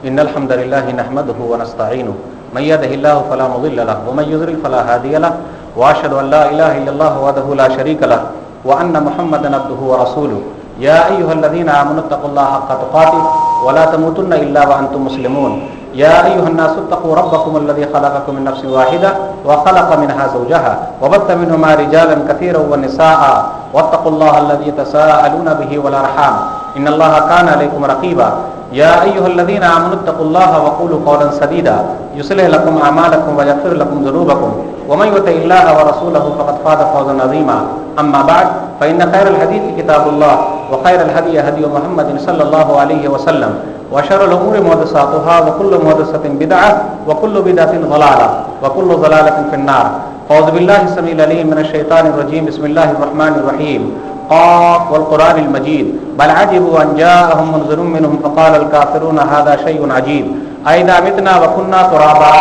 إن الحمد لله نحمده ونستعينه من يهده الله فلا مضل له ومن يضلل فلا هادي له وأشهد أن لا إله إلا الله وحده لا شريك له وأن محمدا عبده ورسوله يا أيها الذين آمنوا اتقوا الله حق تقاته ولا تموتن إلا وأنتم مسلمون يا أيها الناس اتقوا ربكم الذي خلقكم من نفس واحدة وخلق منها زوجها وبث منهما رجالا كثيرا ونساء واتقوا الله الذي تساءلون به والأرحام إن الله كان عليكم رقيبا يا أيها الذين آمنوا اتقوا الله وقولوا قولا سديدا يصلح لكم أعمالكم ويغفر لكم ذنوبكم ومن يطع الله ورسوله فقد فاز فوزا عظيما أما بعد فإن خير الحديث كتاب الله وخير الهدي هدي محمد صلى الله عليه وسلم وشر الأمور محدثاتها وكل محدثة بدعة وكل بدعة ضلالة وكل ضلالة في النار. أعوذ بالله السميع العليم من الشيطان الرجيم. بسم الله الرحمن الرحيم. قاف والقرآن المجيد بل عجبوا أن جاءهم منذر منهم فقال الكافرون هذا شيء عجيب أئذا متنا وكنا ترابا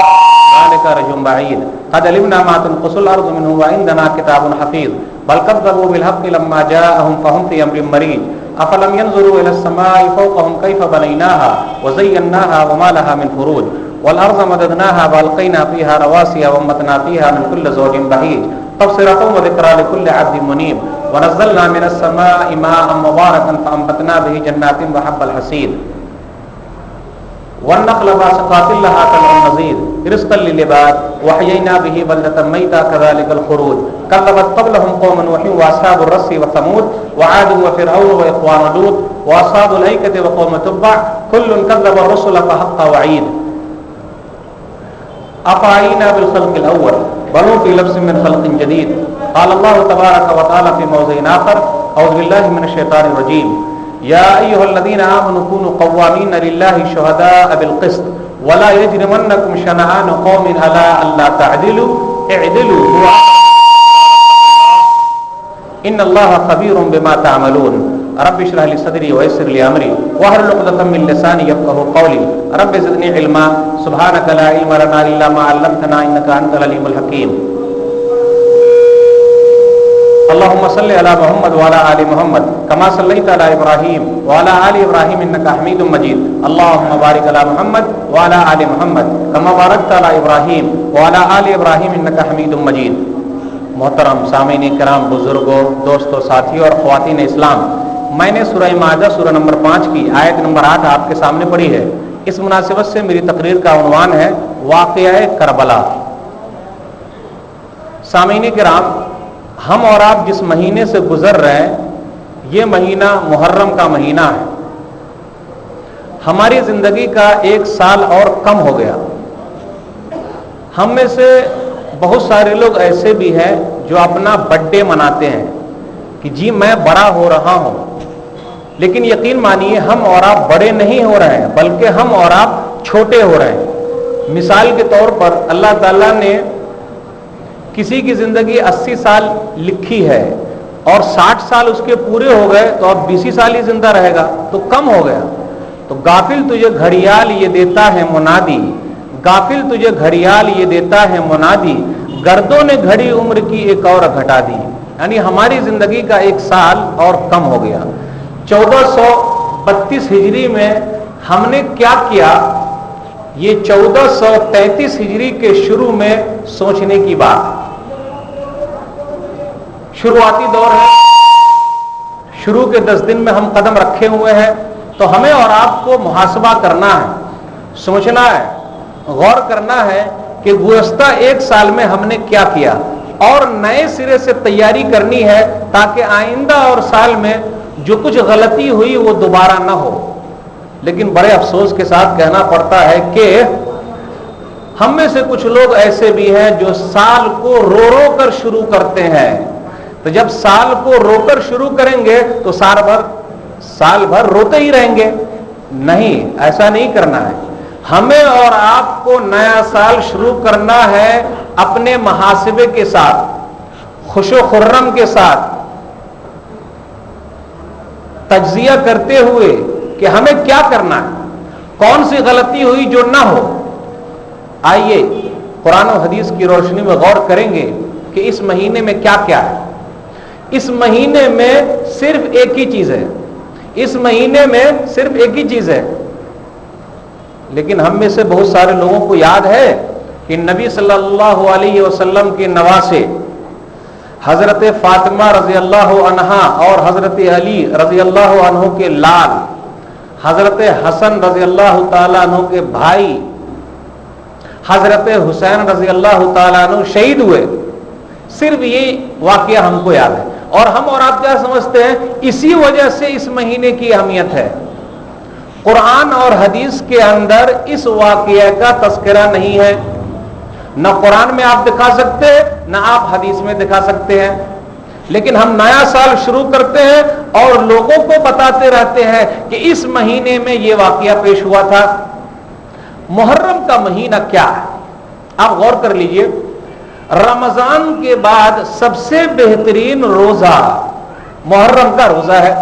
ذلك رجع بعيد قد علمنا ما تنقص الأرض منه وعندنا كتاب حفيظ بل كذبوا بالحق لما جاءهم فهم في أمر مريج أفلم ينظروا إلى السماء فوقهم كيف بنيناها وزيناها وما لها من فروج والأرض مددناها وألقينا فيها رواسي وأنبتنا فيها من كل زوج بهيج تبصرة وذكرى لكل عبد منيب ونزلنا من السماء ماء مباركا فأنبتنا به جنات وحب الحصيد والنخل باسقات لها طلع نضيد رزقا للعباد وحيينا به بلدة ميتا كذلك الخروج كذبت قبلهم قوم نوح وأصحاب الرس وثمود وعاد وفرعون وإخوان لوط وأصحاب الأيكة وقوم تبع كل كذب الرسل فحق وعيد أفعينا بالخلق الأول بل في لبس من خلق جديد قال الله تبارك وتعالى في موضع آخر أعوذ بالله من الشيطان الرجيم يا أيها الذين آمنوا كونوا قوامين لله شهداء بالقسط ولا يجرمنكم شنآن قوم على ألا تعدلوا اعدلوا هو إن الله خبير بما تعملون رب اشرح لي صدري ويسر لي أمري واحلل عقدة من لساني يفقهوا قولي رب زدني علما سبحانك لا علم لنا إلا ما علمتنا إنك أنت العليم الحكيم. اللهم صل على محمد وعلى آل محمد كما صليت على إبراهيم وعلى آل إبراهيم إنك حميد مجيد. اللهم بارك على محمد وعلى آل محمد كما باركت على إبراهيم وعلى آل إبراهيم إنك حميد مجيد. محترم سامعین کرام، بزرگوں، دوستوں، ساتھیوں اور خواتین اسلام، میں نے سورہ مائدہ سورہ نمبر 5 کی آیت نمبر 8 آپ کے سامنے پڑھی ہے. اس مناسبت سے میری تقریر کا عنوان ہے واقعہ کربلا. سامعین کرام، ہم اور آپ جس مہینے سے گزر رہے ہیں یہ مہینہ محرم کا مہینہ ہے. ہماری زندگی کا 1 سال اور کم ہو گیا. ہم میں سے بہت سارے لوگ ایسے بھی ہیں جو اپنا برتھ ڈے مناتے ہیں کہ جی میں بڑا ہو رہا ہوں، لیکن یقین مانیے ہم اور آپ بڑے نہیں ہو رہے ہیں بلکہ ہم اور آپ چھوٹے ہو رہے ہیں. مثال کے طور پر اللہ تعالیٰ نے کسی کی زندگی 80 سال لکھی ہے اور 60 سال اس کے پورے ہو گئے تو اب 20 سال ہی زندہ رہے گا تو کم ہو گیا. تو غافل تجھے گھڑیال یہ دیتا ہے منادی، غافل تجھے گھڑیال یہ دیتا ہے منادی، گردوں نے گھڑی عمر کی ایک اور گھٹا دی. یعنی ہماری زندگی کا 1 سال اور کم ہو گیا. 1432 ہجری میں ہم نے کیا کیا، یہ 1433 ہجری کے شروع میں سوچنے کی بات. شروعاتی دور ہے، شروع کے 10 دن میں ہم قدم رکھے ہوئے ہیں، تو ہمیں اور آپ کو محاسبہ کرنا ہے، سوچنا ہے، غور کرنا ہے کہ گزشتہ 1 سال میں ہم نے کیا کیا اور نئے سرے سے تیاری کرنی ہے تاکہ آئندہ اور سال میں جو کچھ غلطی ہوئی وہ دوبارہ نہ ہو. لیکن بڑے افسوس کے ساتھ کہنا پڑتا ہے کہ ہم میں سے کچھ لوگ ایسے بھی ہیں جو سال کو رو رو کر شروع کرتے ہیں. تو جب سال کو رو کر شروع کریں گے تو سال بھر روتے ہی رہیں گے. نہیں، ایسا نہیں کرنا ہے. ہمیں اور آپ کو نیا سال شروع کرنا ہے اپنے محاسبے کے ساتھ، خوش و خرم کے ساتھ، تجزیہ کرتے ہوئے کہ ہمیں کیا کرنا ہے، کون سی غلطی ہوئی جو نہ ہو. آئیے قرآن و حدیث کی روشنی میں غور کریں گے کہ اس مہینے میں کیا کیا ہے. اس مہینے میں صرف ایک ہی چیز ہے، اس مہینے میں صرف ایک ہی چیز ہے لیکن ہم میں سے بہت سارے لوگوں کو یاد ہے کہ نبی صلی اللہ علیہ وسلم کے نواسے حضرت فاطمہ رضی اللہ عنہا اور حضرت علی رضی اللہ عنہ کے لال حضرت حسن رضی اللہ تعالیٰ عنہ کے بھائی حضرت حسین رضی اللہ تعالیٰ عنہ شہید ہوئے. صرف یہ واقعہ ہم کو یاد ہے. اور ہم اور آپ کیا سمجھتے ہیں؟ اسی وجہ سے اس مہینے کی اہمیت ہے. قرآن اور حدیث کے اندر اس واقعہ کا تذکرہ نہیں ہے. نہ قرآن میں آپ دکھا سکتے ہیں نہ آپ حدیث میں دکھا سکتے ہیں. لیکن ہم نیا سال شروع کرتے ہیں اور لوگوں کو بتاتے رہتے ہیں کہ اس مہینے میں یہ واقعہ پیش ہوا تھا. محرم کا مہینہ کیا ہے؟ آپ غور کر لیجئے. رمضان کے بعد سب سے بہترین روزہ محرم کا روزہ ہے.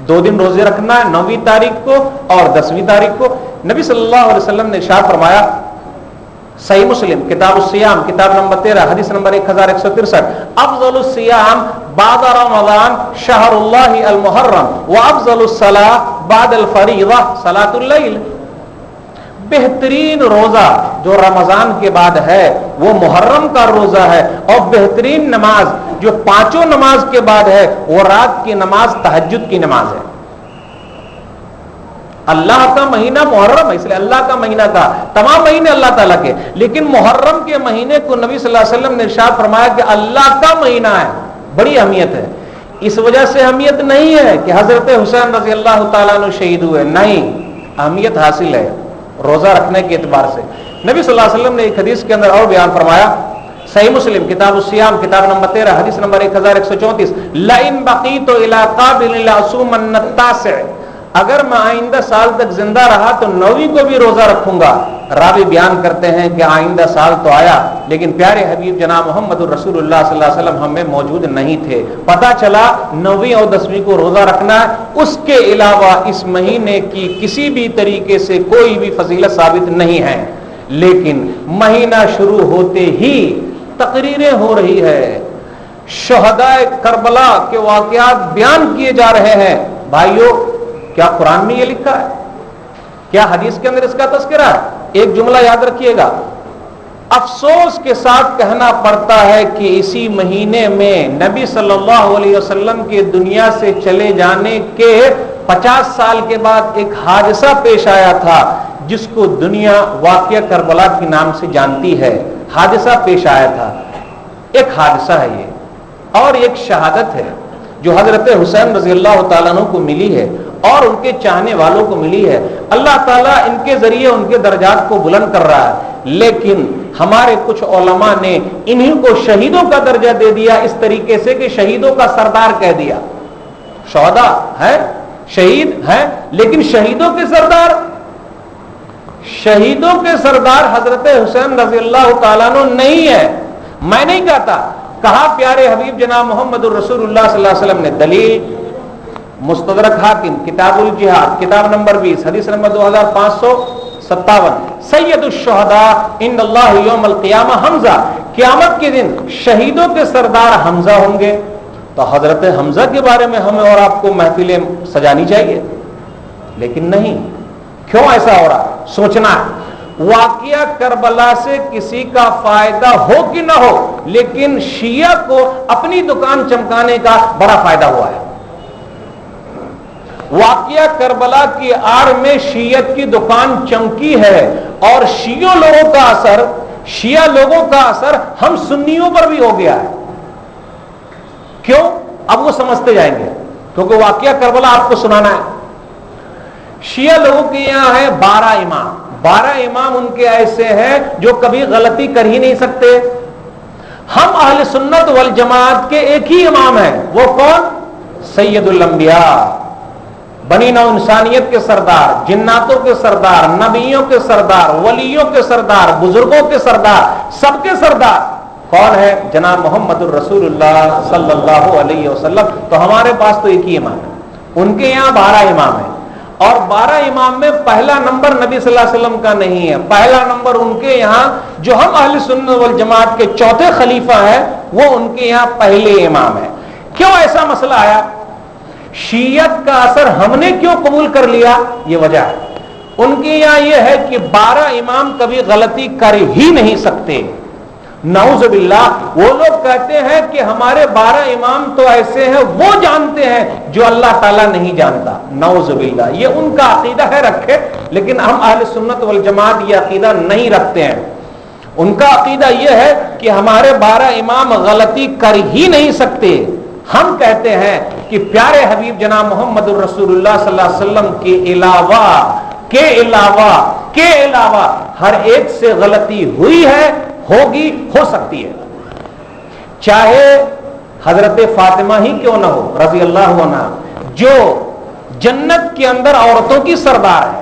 2 دن روزے رکھنا ہے، 9ویں تاریخ کو اور 10ویں تاریخ کو. نبی صلی اللہ علیہ وسلم نے ارشاد فرمایا، صحیح مسلم کتاب الصیام کتاب نمبر 13 حدیث نمبر 1163، افضل الصیام بعد رمضان شہر اللہ المحرم وافضل الصلاۃ بعد الفریضہ صلاۃ اللیل. بہترین روزہ جو رمضان کے بعد ہے وہ محرم کا روزہ ہے، اور بہترین نماز جو 5 نماز کے بعد ہے وہ رات کی نماز تہجد کی نماز ہے. اللہ کا مہینہ محرم ہے، اس لیے اللہ کا مہینہ تھا. تمام مہینے اللہ تعالیٰ کے، لیکن محرم کے مہینے کو نبی صلی اللہ علیہ وسلم نے ارشاد فرمایا کہ اللہ کا مہینہ ہے. بڑی اہمیت ہے. اس وجہ سے اہمیت نہیں ہے کہ حضرت حسین رضی اللہ تعالیٰ عنہ شہید ہوئے، نہیں، اہمیت حاصل ہے روزہ رکھنے کے اعتبار سے. نبی صلی اللہ علیہ وسلم نے ایک حدیث کے اندر اور بیان فرمایا، صحیح مسلم کتاب الصیام کتاب نمبر 13 حدیث نمبر 1134، لئن بقیت الی قابل لاصومن التاسع، اگر میں آئندہ سال تک زندہ رہا تو 9ویں کو بھی روزہ رکھوں گا. راوی بیان کرتے ہیں کہ آئندہ سال تو آیا لیکن پیارے حبیب جناب محمد الرسول اللہ صلی اللہ علیہ وسلم ہم میں موجود نہیں تھے. پتہ چلا 9ویں اور 10ویں کو روزہ رکھنا ہے. اس کے علاوہ اس مہینے کی کسی بھی طریقے سے کوئی بھی فضیلت ثابت نہیں ہے. لیکن مہینہ شروع ہوتے ہی تقریریں ہو رہی ہے، شہداء کربلا کے واقعات بیان کیے جا رہے ہیں. بھائیو، کیا قرآن میں یہ لکھا ہے؟ کیا حدیث کے اندر اس کا تذکرہ ہے؟ ایک جملہ یاد رکھیے گا، افسوس کے ساتھ کہنا پڑتا ہے کہ اسی مہینے میں نبی صلی اللہ علیہ وسلم کے دنیا سے چلے جانے کے 50 سال کے بعد ایک حادثہ پیش آیا تھا جس کو دنیا واقعہ کربلا کے نام سے جانتی ہے. حادثہ پیش آیا تھا. ایک حادثہ ہے یہ، اور ایک شہادت ہے جو حضرت حسین رضی اللہ تعالیٰ عنہ کو ملی ہے اور ان کے چاہنے والوں کو ملی ہے. اللہ تعالیٰ ان کے ذریعے ان کے درجات کو بلند کر رہا ہے. لیکن ہمارے کچھ علماء نے انہیں کو شہیدوں کا درجہ دے دیا اس طریقے سے کہ شہیدوں کا سردار کہہ دیا. شہداء ہے، شہید ہیں، لیکن شہیدوں کے سردار، شہیدوں کے سردار حضرت حسین رضی اللہ تعالیٰ عنہ نہیں ہے. میں نہیں کہتا، کہا پیارے حبیب جناب محمد الرسول اللہ صلی اللہ علیہ وسلم نے. دلیل مستدرک حاکم کتاب الجہاد کتاب نمبر 20 حدیث نمبر 2557، سید الشہداء عند اللہ یوم القیامہ حمزہ، قیامت کے دن شہیدوں کے سردار حمزہ ہوں گے. تو حضرت حمزہ کے بارے میں ہمیں اور آپ کو محفلیں سجانی چاہیے، لیکن نہیں. کیوں ایسا ہو رہا؟ سوچنا ہے. واقعہ کربلا سے کسی کا فائدہ ہو کہ نہ ہو، لیکن شیعہ کو اپنی دکان چمکانے کا بڑا فائدہ ہوا ہے. واقعہ کربلا کی آڑ میں شیعت کی دکان چمکی ہے، اور شیعہ لوگوں کا اثر ہم سنیوں پر بھی ہو گیا ہے. کیوں؟ اب وہ سمجھتے جائیں گے، کیونکہ واقعہ کربلا آپ کو سنانا ہے. شیعہ لوگوں کے یہاں ہے 12 امام. 12 امام ان کے ایسے ہیں جو کبھی غلطی کر ہی نہیں سکتے. ہم اہل سنت والجماعت کے ایک ہی امام ہیں. وہ کون؟ سید الانبیاء، بنی نوع انسانیت کے سردار، جناتوں کے سردار، نبیوں کے سردار، ولیوں کے سردار، بزرگوں کے سردار، سب کے سردار کون ہے؟ جناب محمد الرسول اللہ صلی اللہ علیہ وسلم. تو ہمارے پاس تو ایک ہی امام ہے، ان کے یہاں 12 امام ہیں. اور 12 امام میں پہلا نمبر نبی صلی اللہ علیہ وسلم کا نہیں ہے. پہلا نمبر ان کے یہاں جو ہم اہل سنت والجماعت کے چوتھے خلیفہ ہیں وہ ان کے یہاں پہلے امام ہیں. کیوں ایسا مسئلہ آیا؟ شیعت کا اثر ہم نے کیوں قبول کر لیا؟ یہ وجہ ہے. ان کے یہاں یہ ہے کہ 12 امام کبھی غلطی کر ہی نہیں سکتے. نعوذ باللہ. وہ لوگ کہتے ہیں کہ ہمارے 12 امام تو ایسے ہیں وہ جانتے ہیں جو اللہ تعالیٰ نہیں جانتا. نعوذ باللہ. یہ ان کا عقیدہ ہے, رکھے, لیکن ہم اہل سنت والجماعت یہ عقیدہ نہیں رکھتے ہیں. ان کا عقیدہ یہ ہے کہ ہمارے 12 امام غلطی کر ہی نہیں سکتے. ہم کہتے ہیں کہ پیارے حبیب جناب محمد الرسول اللہ صلی اللہ علیہ وسلم کے علاوہ ہر ایک سے غلطی ہوئی ہے, ہوگی, ہو سکتی ہے. چاہے حضرت فاطمہ ہی کیوں نہ ہو رضی اللہ عنہ, جو جنت کے اندر عورتوں کی سردار ہے,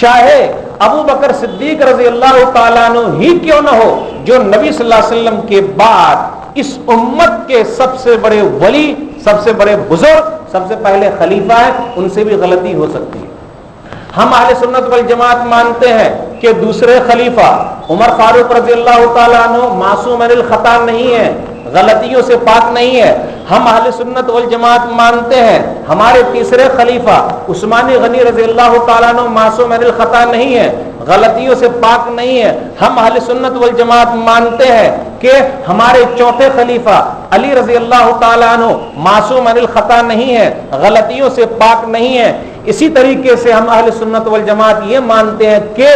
چاہے ابو بکر صدیق رضی اللہ تعالیٰ عنہ ہی کیوں نہ ہو, جو نبی صلی اللہ علیہ وسلم کے بعد اس امت کے سب سے بڑے ولی, سب سے بڑے بزرگ, سب سے پہلے خلیفہ ہیں, ان سے بھی غلطی ہو سکتی ہے. ہم اہل سنت والجماعت مانتے ہیں کہ دوسرے خلیفہ عمر فاروق رضی اللہ تعالیٰ عنہ معصوم من الخطا نہیں ہے, غلطیوں سے پاک نہیں ہے. ہم اہل سنت والجماعت مانتے ہیں ہمارے تیسرے خلیفہ عثمان غنی رضی اللہ تعالیٰ عنہ معصوم من الخطا نہیں ہے, غلطیوں سے پاک نہیں ہے. ہم اہل سنت والجماعت مانتے ہیں کہ ہمارے چوتھے خلیفہ علی رضی اللہ تعالیٰ عنہ معصوم من الخطا نہیں ہے, غلطیوں سے پاک نہیں ہے. اسی طریقے سے ہم اہل سنت والجماعت یہ مانتے ہیں کہ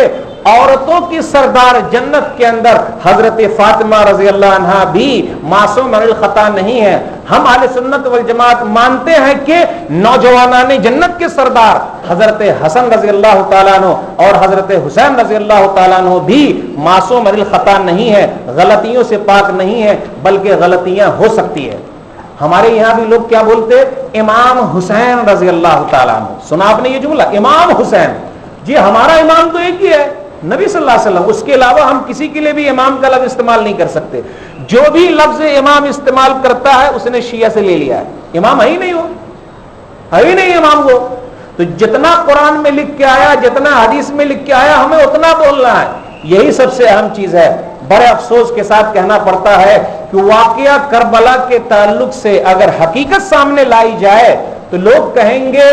عورتوں کی سردار جنت کے اندر حضرت فاطمہ رضی اللہ عنہا بھی معصوم من الخطا نہیں ہے. ہم اہل سنت والجماعت مانتے ہیں کہ نوجوانان جنت کے سردار حضرت حسن رضی اللہ تعالیٰ عنہ اور حضرت حسین رضی اللہ تعالیٰ عنہ بھی معصوم من الخطا نہیں ہے, غلطیوں سے پاک نہیں ہے, بلکہ غلطیاں ہو سکتی ہے. ہمارے یہاں بھی لوگ کیا بولتے, امام حسین رضی اللہ تعالیٰ عنہ. سنا آپ نے یہ جملہ, امام حسین؟ جی ہمارا امام تو ایک ہی ہے, نبی صلی اللہ علیہ وسلم. اس کے علاوہ ہم کسی کے لیے بھی امام کا لفظ استعمال نہیں کر سکتے. جو بھی لفظ امام استعمال کرتا ہے اس نے شیعہ سے لے لیا ہے. امام ہے ہی نہیں, ہے ہی نہیں امام کو. تو جتنا قرآن میں لکھ کے آیا, جتنا حدیث میں لکھ کے آیا, ہمیں اتنا بولنا ہے. یہی سب سے اہم چیز ہے. بڑے افسوس کے ساتھ کہنا پڑتا ہے کہ واقعہ کربلا کے تعلق سے اگر حقیقت سامنے لائی جائے تو لوگ کہیں گے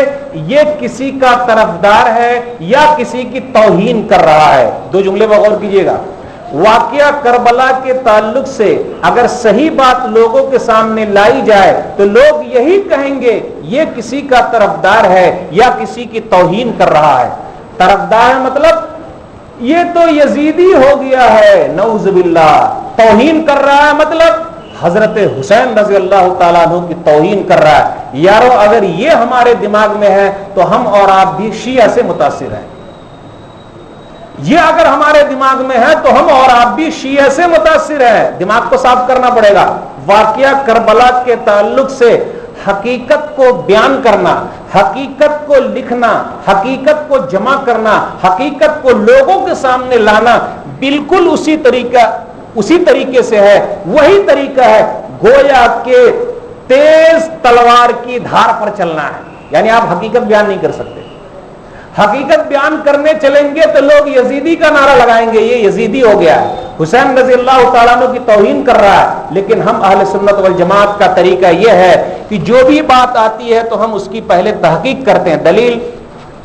یہ کسی کا طرفدار ہے یا کسی کی توہین کر رہا ہے. دو جملے پر غور کیجیے گا. واقعہ کربلا کے تعلق سے اگر صحیح بات لوگوں کے سامنے لائی جائے تو لوگ یہی کہیں گے یہ کسی کا طرفدار ہے یا کسی کی توہین کر رہا ہے. طرفدار مطلب یہ تو یزیدی ہو گیا ہے, نعوذ باللہ. توہین کر رہا ہے مطلب حضرت حسین رضی اللہ تعالیٰ عنہ کی توہین کر رہا ہے. یارو اگر یہ ہمارے دماغ میں ہے تو ہم اور آپ بھی شیعہ سے متاثر ہیں. یہ اگر ہمارے دماغ میں ہے تو ہم اور آپ بھی شیعہ سے متاثر ہیں. دماغ کو صاف کرنا پڑے گا. واقعہ کربلا کے تعلق سے حقیقت کو بیان کرنا, حقیقت کو لکھنا, حقیقت کو جمع کرنا, حقیقت کو لوگوں کے سامنے لانا بالکل اسی طریقے سے ہے. وہی طریقہ ہے گویا کہ تیز تلوار کی دھار پر چلنا ہے. یعنی آپ حقیقت بیان نہیں کر سکتے. حقیقت بیان کرنے چلیں گے تو لوگ یزیدی کا نعرہ لگائیں گے, یہ یزیدی ہو گیا ہے, حسین رضی اللہ تعالیٰ عنہ کی توہین کر رہا ہے. لیکن ہم اہل سنت والجماعت کا طریقہ یہ ہے کہ جو بھی بات آتی ہے تو ہم اس کی پہلے تحقیق کرتے ہیں. دلیل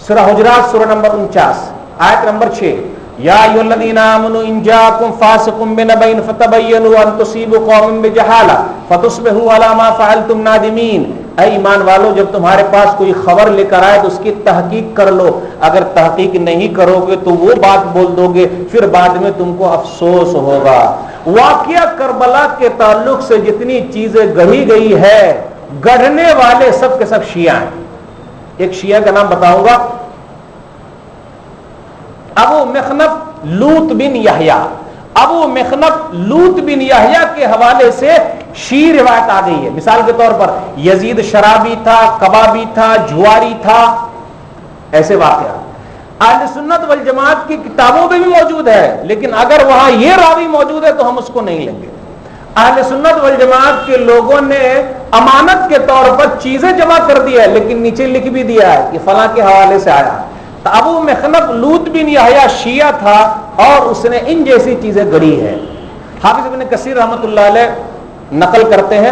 سورہ حجرات سورہ نمبر 49 آیت نمبر 6, یا ایھا الذین آمنوا ان جاءکم فاسق بنبأ فتبینوا ان تصیبوا قوما بجہالہ فتصبحوا علی ما فعلتم نادمین. اے ایمان والو, جب تمہارے پاس کوئی خبر لے کر آئے تو اس کی تحقیق کر لو. اگر تحقیق نہیں کرو گے تو وہ بات بول دو گے, پھر بعد میں تم کو افسوس ہوگا. واقعہ کربلا کے تعلق سے جتنی چیزیں گڑھی گئی ہے, گڑھنے والے سب کے سب شیعہ ہیں. ایک شیعہ کا نام بتاؤں گا, ابو مخنف لوط بن یحییٰ. ابو مخنف لوط بن یحییٰ کے حوالے سے شیعہ روایت آ گئی ہے. مثال کے طور پر یزید شرابی تھا, کبابی تھا, جواری تھا, ایسے واقعات اہل سنت والجماعت کی کتابوں میں بھی موجود ہے. لیکن اگر وہاں یہ راوی موجود ہے تو ہم اس کو نہیں لیں گے. اہل سنت والجماعت کے لوگوں نے امانت کے طور پر چیزیں جمع کر دی ہے, لیکن نیچے لکھ بھی دیا ہے کہ فلاں کے حوالے سے آیا. تو ابو مخنف لوط بن یحییٰ شیعہ تھا اور اس نے ان جیسی چیزیں گڑھی ہے. حافظ ابن کثیر رحمۃ اللہ علیہ نقل کرتے ہیں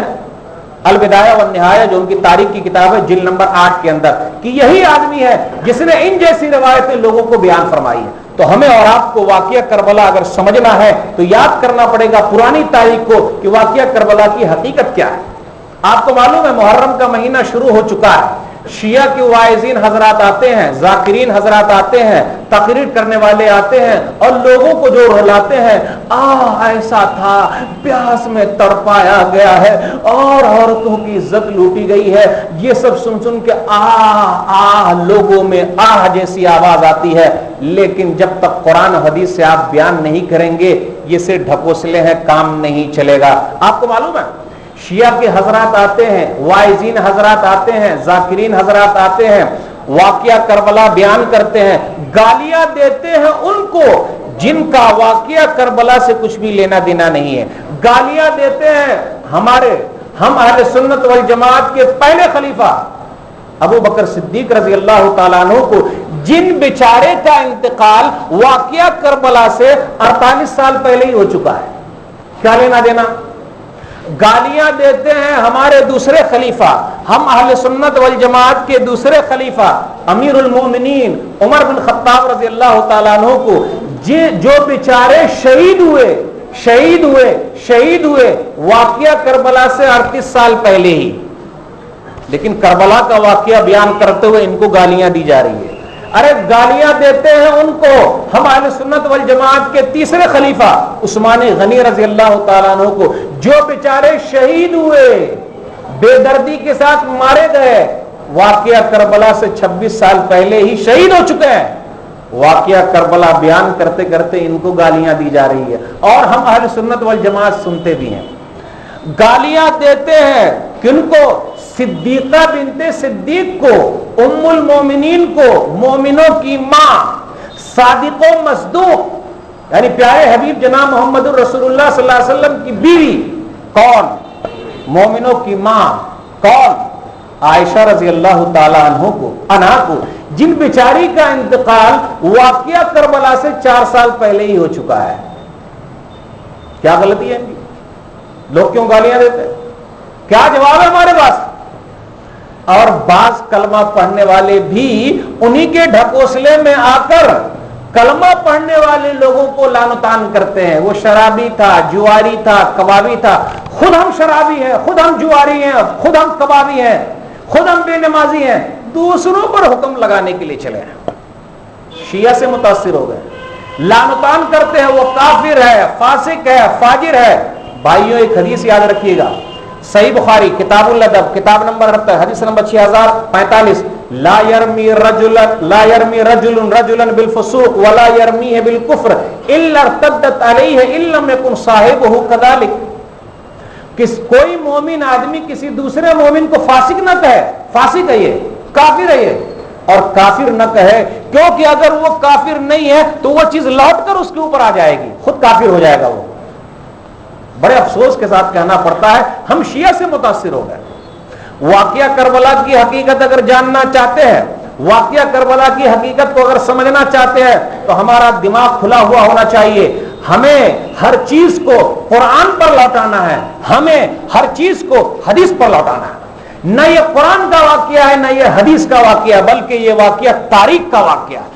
البدایہ والنہایہ جو ان کی تاریخ کی کتاب ہے جلد نمبر 8 کے اندر، کہ یہی آدمی ہے جس نے ان جیسی روایتیں لوگوں کو بیان فرمائی ہے. تو ہمیں اور آپ کو واقعہ کربلا اگر سمجھنا ہے تو یاد کرنا پڑے گا پرانی تاریخ کو کہ واقعہ کربلا کی حقیقت کیا ہے. آپ کو معلوم ہے محرم کا مہینہ شروع ہو چکا ہے، شیعہ کے واعظین حضرات آتے ہیں، ذاکرین حضرات آتے ہیں، تقریر کرنے والے آتے ہیں اور لوگوں کو جو رلاتے ہیں، ایسا تھا، پیاس میں تڑپایا گیا ہے اور عورتوں کی عزت لوٹی گئی ہے، یہ سب سن سن کے لوگوں میں جیسی آواز آتی ہے. لیکن جب تک قرآن حدیث سے آپ بیان نہیں کریں گے یہ سے ڈھکوسلے ہیں، کام نہیں چلے گا. آپ کو معلوم ہے شیعہ کے حضرات آتے ہیں، واعظین حضرات آتے ہیں، ذاکرین حضرات آتے ہیں، واقعہ کربلا بیان کرتے ہیں، گالیاں دیتے ہیں ان کو جن کا واقعہ کربلا سے کچھ بھی لینا دینا نہیں ہے. گالیاں دیتے ہیں ہم اہل سنت والجماعت کے پہلے خلیفہ ابو بکر صدیق رضی اللہ تعالیٰ عنہ کو، جن بیچارے کا انتقال واقعہ کربلا سے 48 سال پہلے ہی ہو چکا ہے. کیا لینا دینا؟ گالیاں دیتے ہیں ہمارے دوسرے خلیفہ، ہم اہل سنت والجماعت کے دوسرے خلیفہ امیر المومنین عمر بن خطاب رضی اللہ تعالیٰ عنہ کو، جو بیچارے شہید ہوئے واقعہ کربلا سے 38 سال پہلے ہی. لیکن کربلا کا واقعہ بیان کرتے ہوئے ان کو گالیاں دی جا رہی ہے. ارے گالیاں دیتے ہیں ان کو ہم اہل سنت والجماعت کے تیسرے خلیفہ عثمان غنی رضی اللہ تعالیٰ عنہ کو، جو بیچارے شہید ہوئے، بے دردی کے ساتھ مارے گئے، واقعہ کربلا سے 26 سال پہلے ہی شہید ہو چکے ہیں. واقعہ کربلا بیان کرتے کرتے ان کو گالیاں دی جا رہی ہے اور ہم اہل سنت والجماعت سنتے بھی ہیں. گالیاں دیتے ہیں کن کو؟ صدیقہ بنت صدیق کو، ام المومنین کو، مومنوں کی ماں، صادق و مصدوق یعنی پیارے حبیب جناب محمد رسول اللہ صلی اللہ علیہ وسلم کی بیوی. کون؟ مومنوں کی ماں. کون؟ عائشہ رضی اللہ تعالی عنہا کو، جن بیچاری کا انتقال واقعہ کربلا سے 4 سال پہلے ہی ہو چکا ہے. کیا غلطی ہے ان کی؟ لوگ کیوں گالیاں دیتے ہیں؟ کیا جواب ہے ہمارے پاس؟ اور بعض کلمہ پڑھنے والے بھی انہی کے ڈھکوسلے میں آ کر کلمہ پڑھنے والے لوگوں کو لعنتان کرتے ہیں. وہ شرابی تھا، جواری تھا، کبابی تھا. خود ہم شرابی ہیں، خود ہم جواری ہیں، خود ہم کبابی ہیں، خود ہم بے نمازی ہیں، دوسروں پر حکم لگانے کے لیے چلے ہیں. شیعہ سے متاثر ہو گئے، لعنتان کرتے ہیں، وہ کافر ہے، فاسق ہے، فاجر ہے. بھائیوں ایک حدیث یاد رکھیے گا، صحیح بخاری کتاب الادب کتاب نمبر 78 حدیث نمبر 6045، لا يرمي رجل رجلا بالفسوق ولا يرميه بالكفر الا ارتدت عليه ان لم يكن صاحبه كذلك. کوئی مومن آدمی کسی دوسرے مومن کو فاسق نہ کہے، فاسق ہے یہ، کافر ہے یہ، اور کافر نہ کہے، کیونکہ اگر وہ کافر نہیں ہے تو وہ چیز لوٹ کر اس کے اوپر آ جائے گی، خود کافر ہو جائے گا وہ. بڑے افسوس کے ساتھ کہنا پڑتا ہے ہم شیعہ سے متاثر ہو گئے. واقعہ کربلا کی حقیقت اگر جاننا چاہتے ہیں، واقعہ کربلا کی حقیقت کو اگر سمجھنا چاہتے ہیں تو ہمارا دماغ کھلا ہوا ہونا چاہیے. ہمیں ہر چیز کو قرآن پر لوٹانا ہے، ہمیں ہر چیز کو حدیث پر لوٹانا ہے. نہ یہ قرآن کا واقعہ ہے نہ یہ حدیث کا واقعہ ہے، بلکہ یہ واقعہ تاریخ کا واقعہ ہے.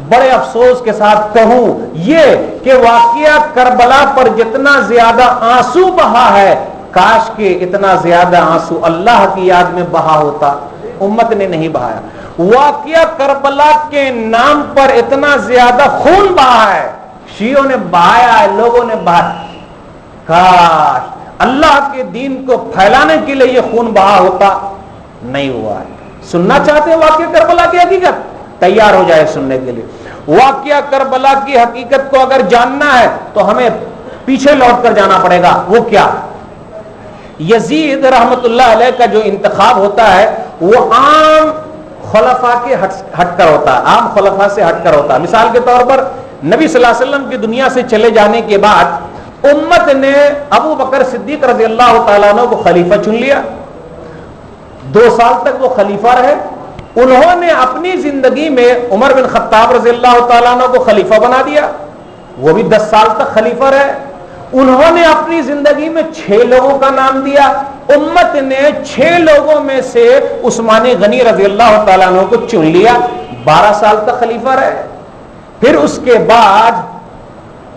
بڑے افسوس کے ساتھ کہوں یہ کہ واقعہ کربلا پر جتنا زیادہ آنسو بہا ہے، کاش کہ اتنا زیادہ آنسو اللہ کی یاد میں بہا ہوتا. امت نے نہیں بہایا. واقعہ کربلا کے نام پر اتنا زیادہ خون بہا ہے، شیعوں نے بہایا ہے، لوگوں نے بہایا. کاش اللہ کے دین کو پھیلانے کے لیے یہ خون بہا ہوتا، نہیں ہوا ہے. سننا چاہتے ہیں واقعہ کربلا کی حقیقت؟ تیار ہو جائے سننے کے لیے. واقعہ کربلا کی حقیقت کو اگر جاننا ہے تو ہمیں پیچھے لوٹ کر جانا پڑے گا. وہ کیا؟ یزید رحمت اللہ علیہ کا جو انتخاب ہوتا ہے وہ عام خلفاء کے ہٹ کر ہوتا ہے، عام خلفاء سے ہٹ کر ہوتا ہے. مثال کے طور پر نبی صلی اللہ علیہ وسلم کی دنیا سے چلے جانے کے بعد امت نے ابو بکر صدیق رضی اللہ تعالیٰ عنہ کو خلیفہ چن لیا. 2 سال تک وہ خلیفہ رہے. انہوں نے اپنی زندگی میں عمر بن خطاب رضی اللہ تعالیٰ عنہ کو خلیفہ بنا دیا، وہ بھی 10 سال تک خلیفہ رہے. انہوں نے اپنی زندگی میں 6 لوگوں کا نام دیا، امت نے 6 لوگوں میں سے عثمان غنی رضی اللہ تعالیٰ عنہ کو چن لیا، 12 سال تک خلیفہ رہے. پھر اس کے بعد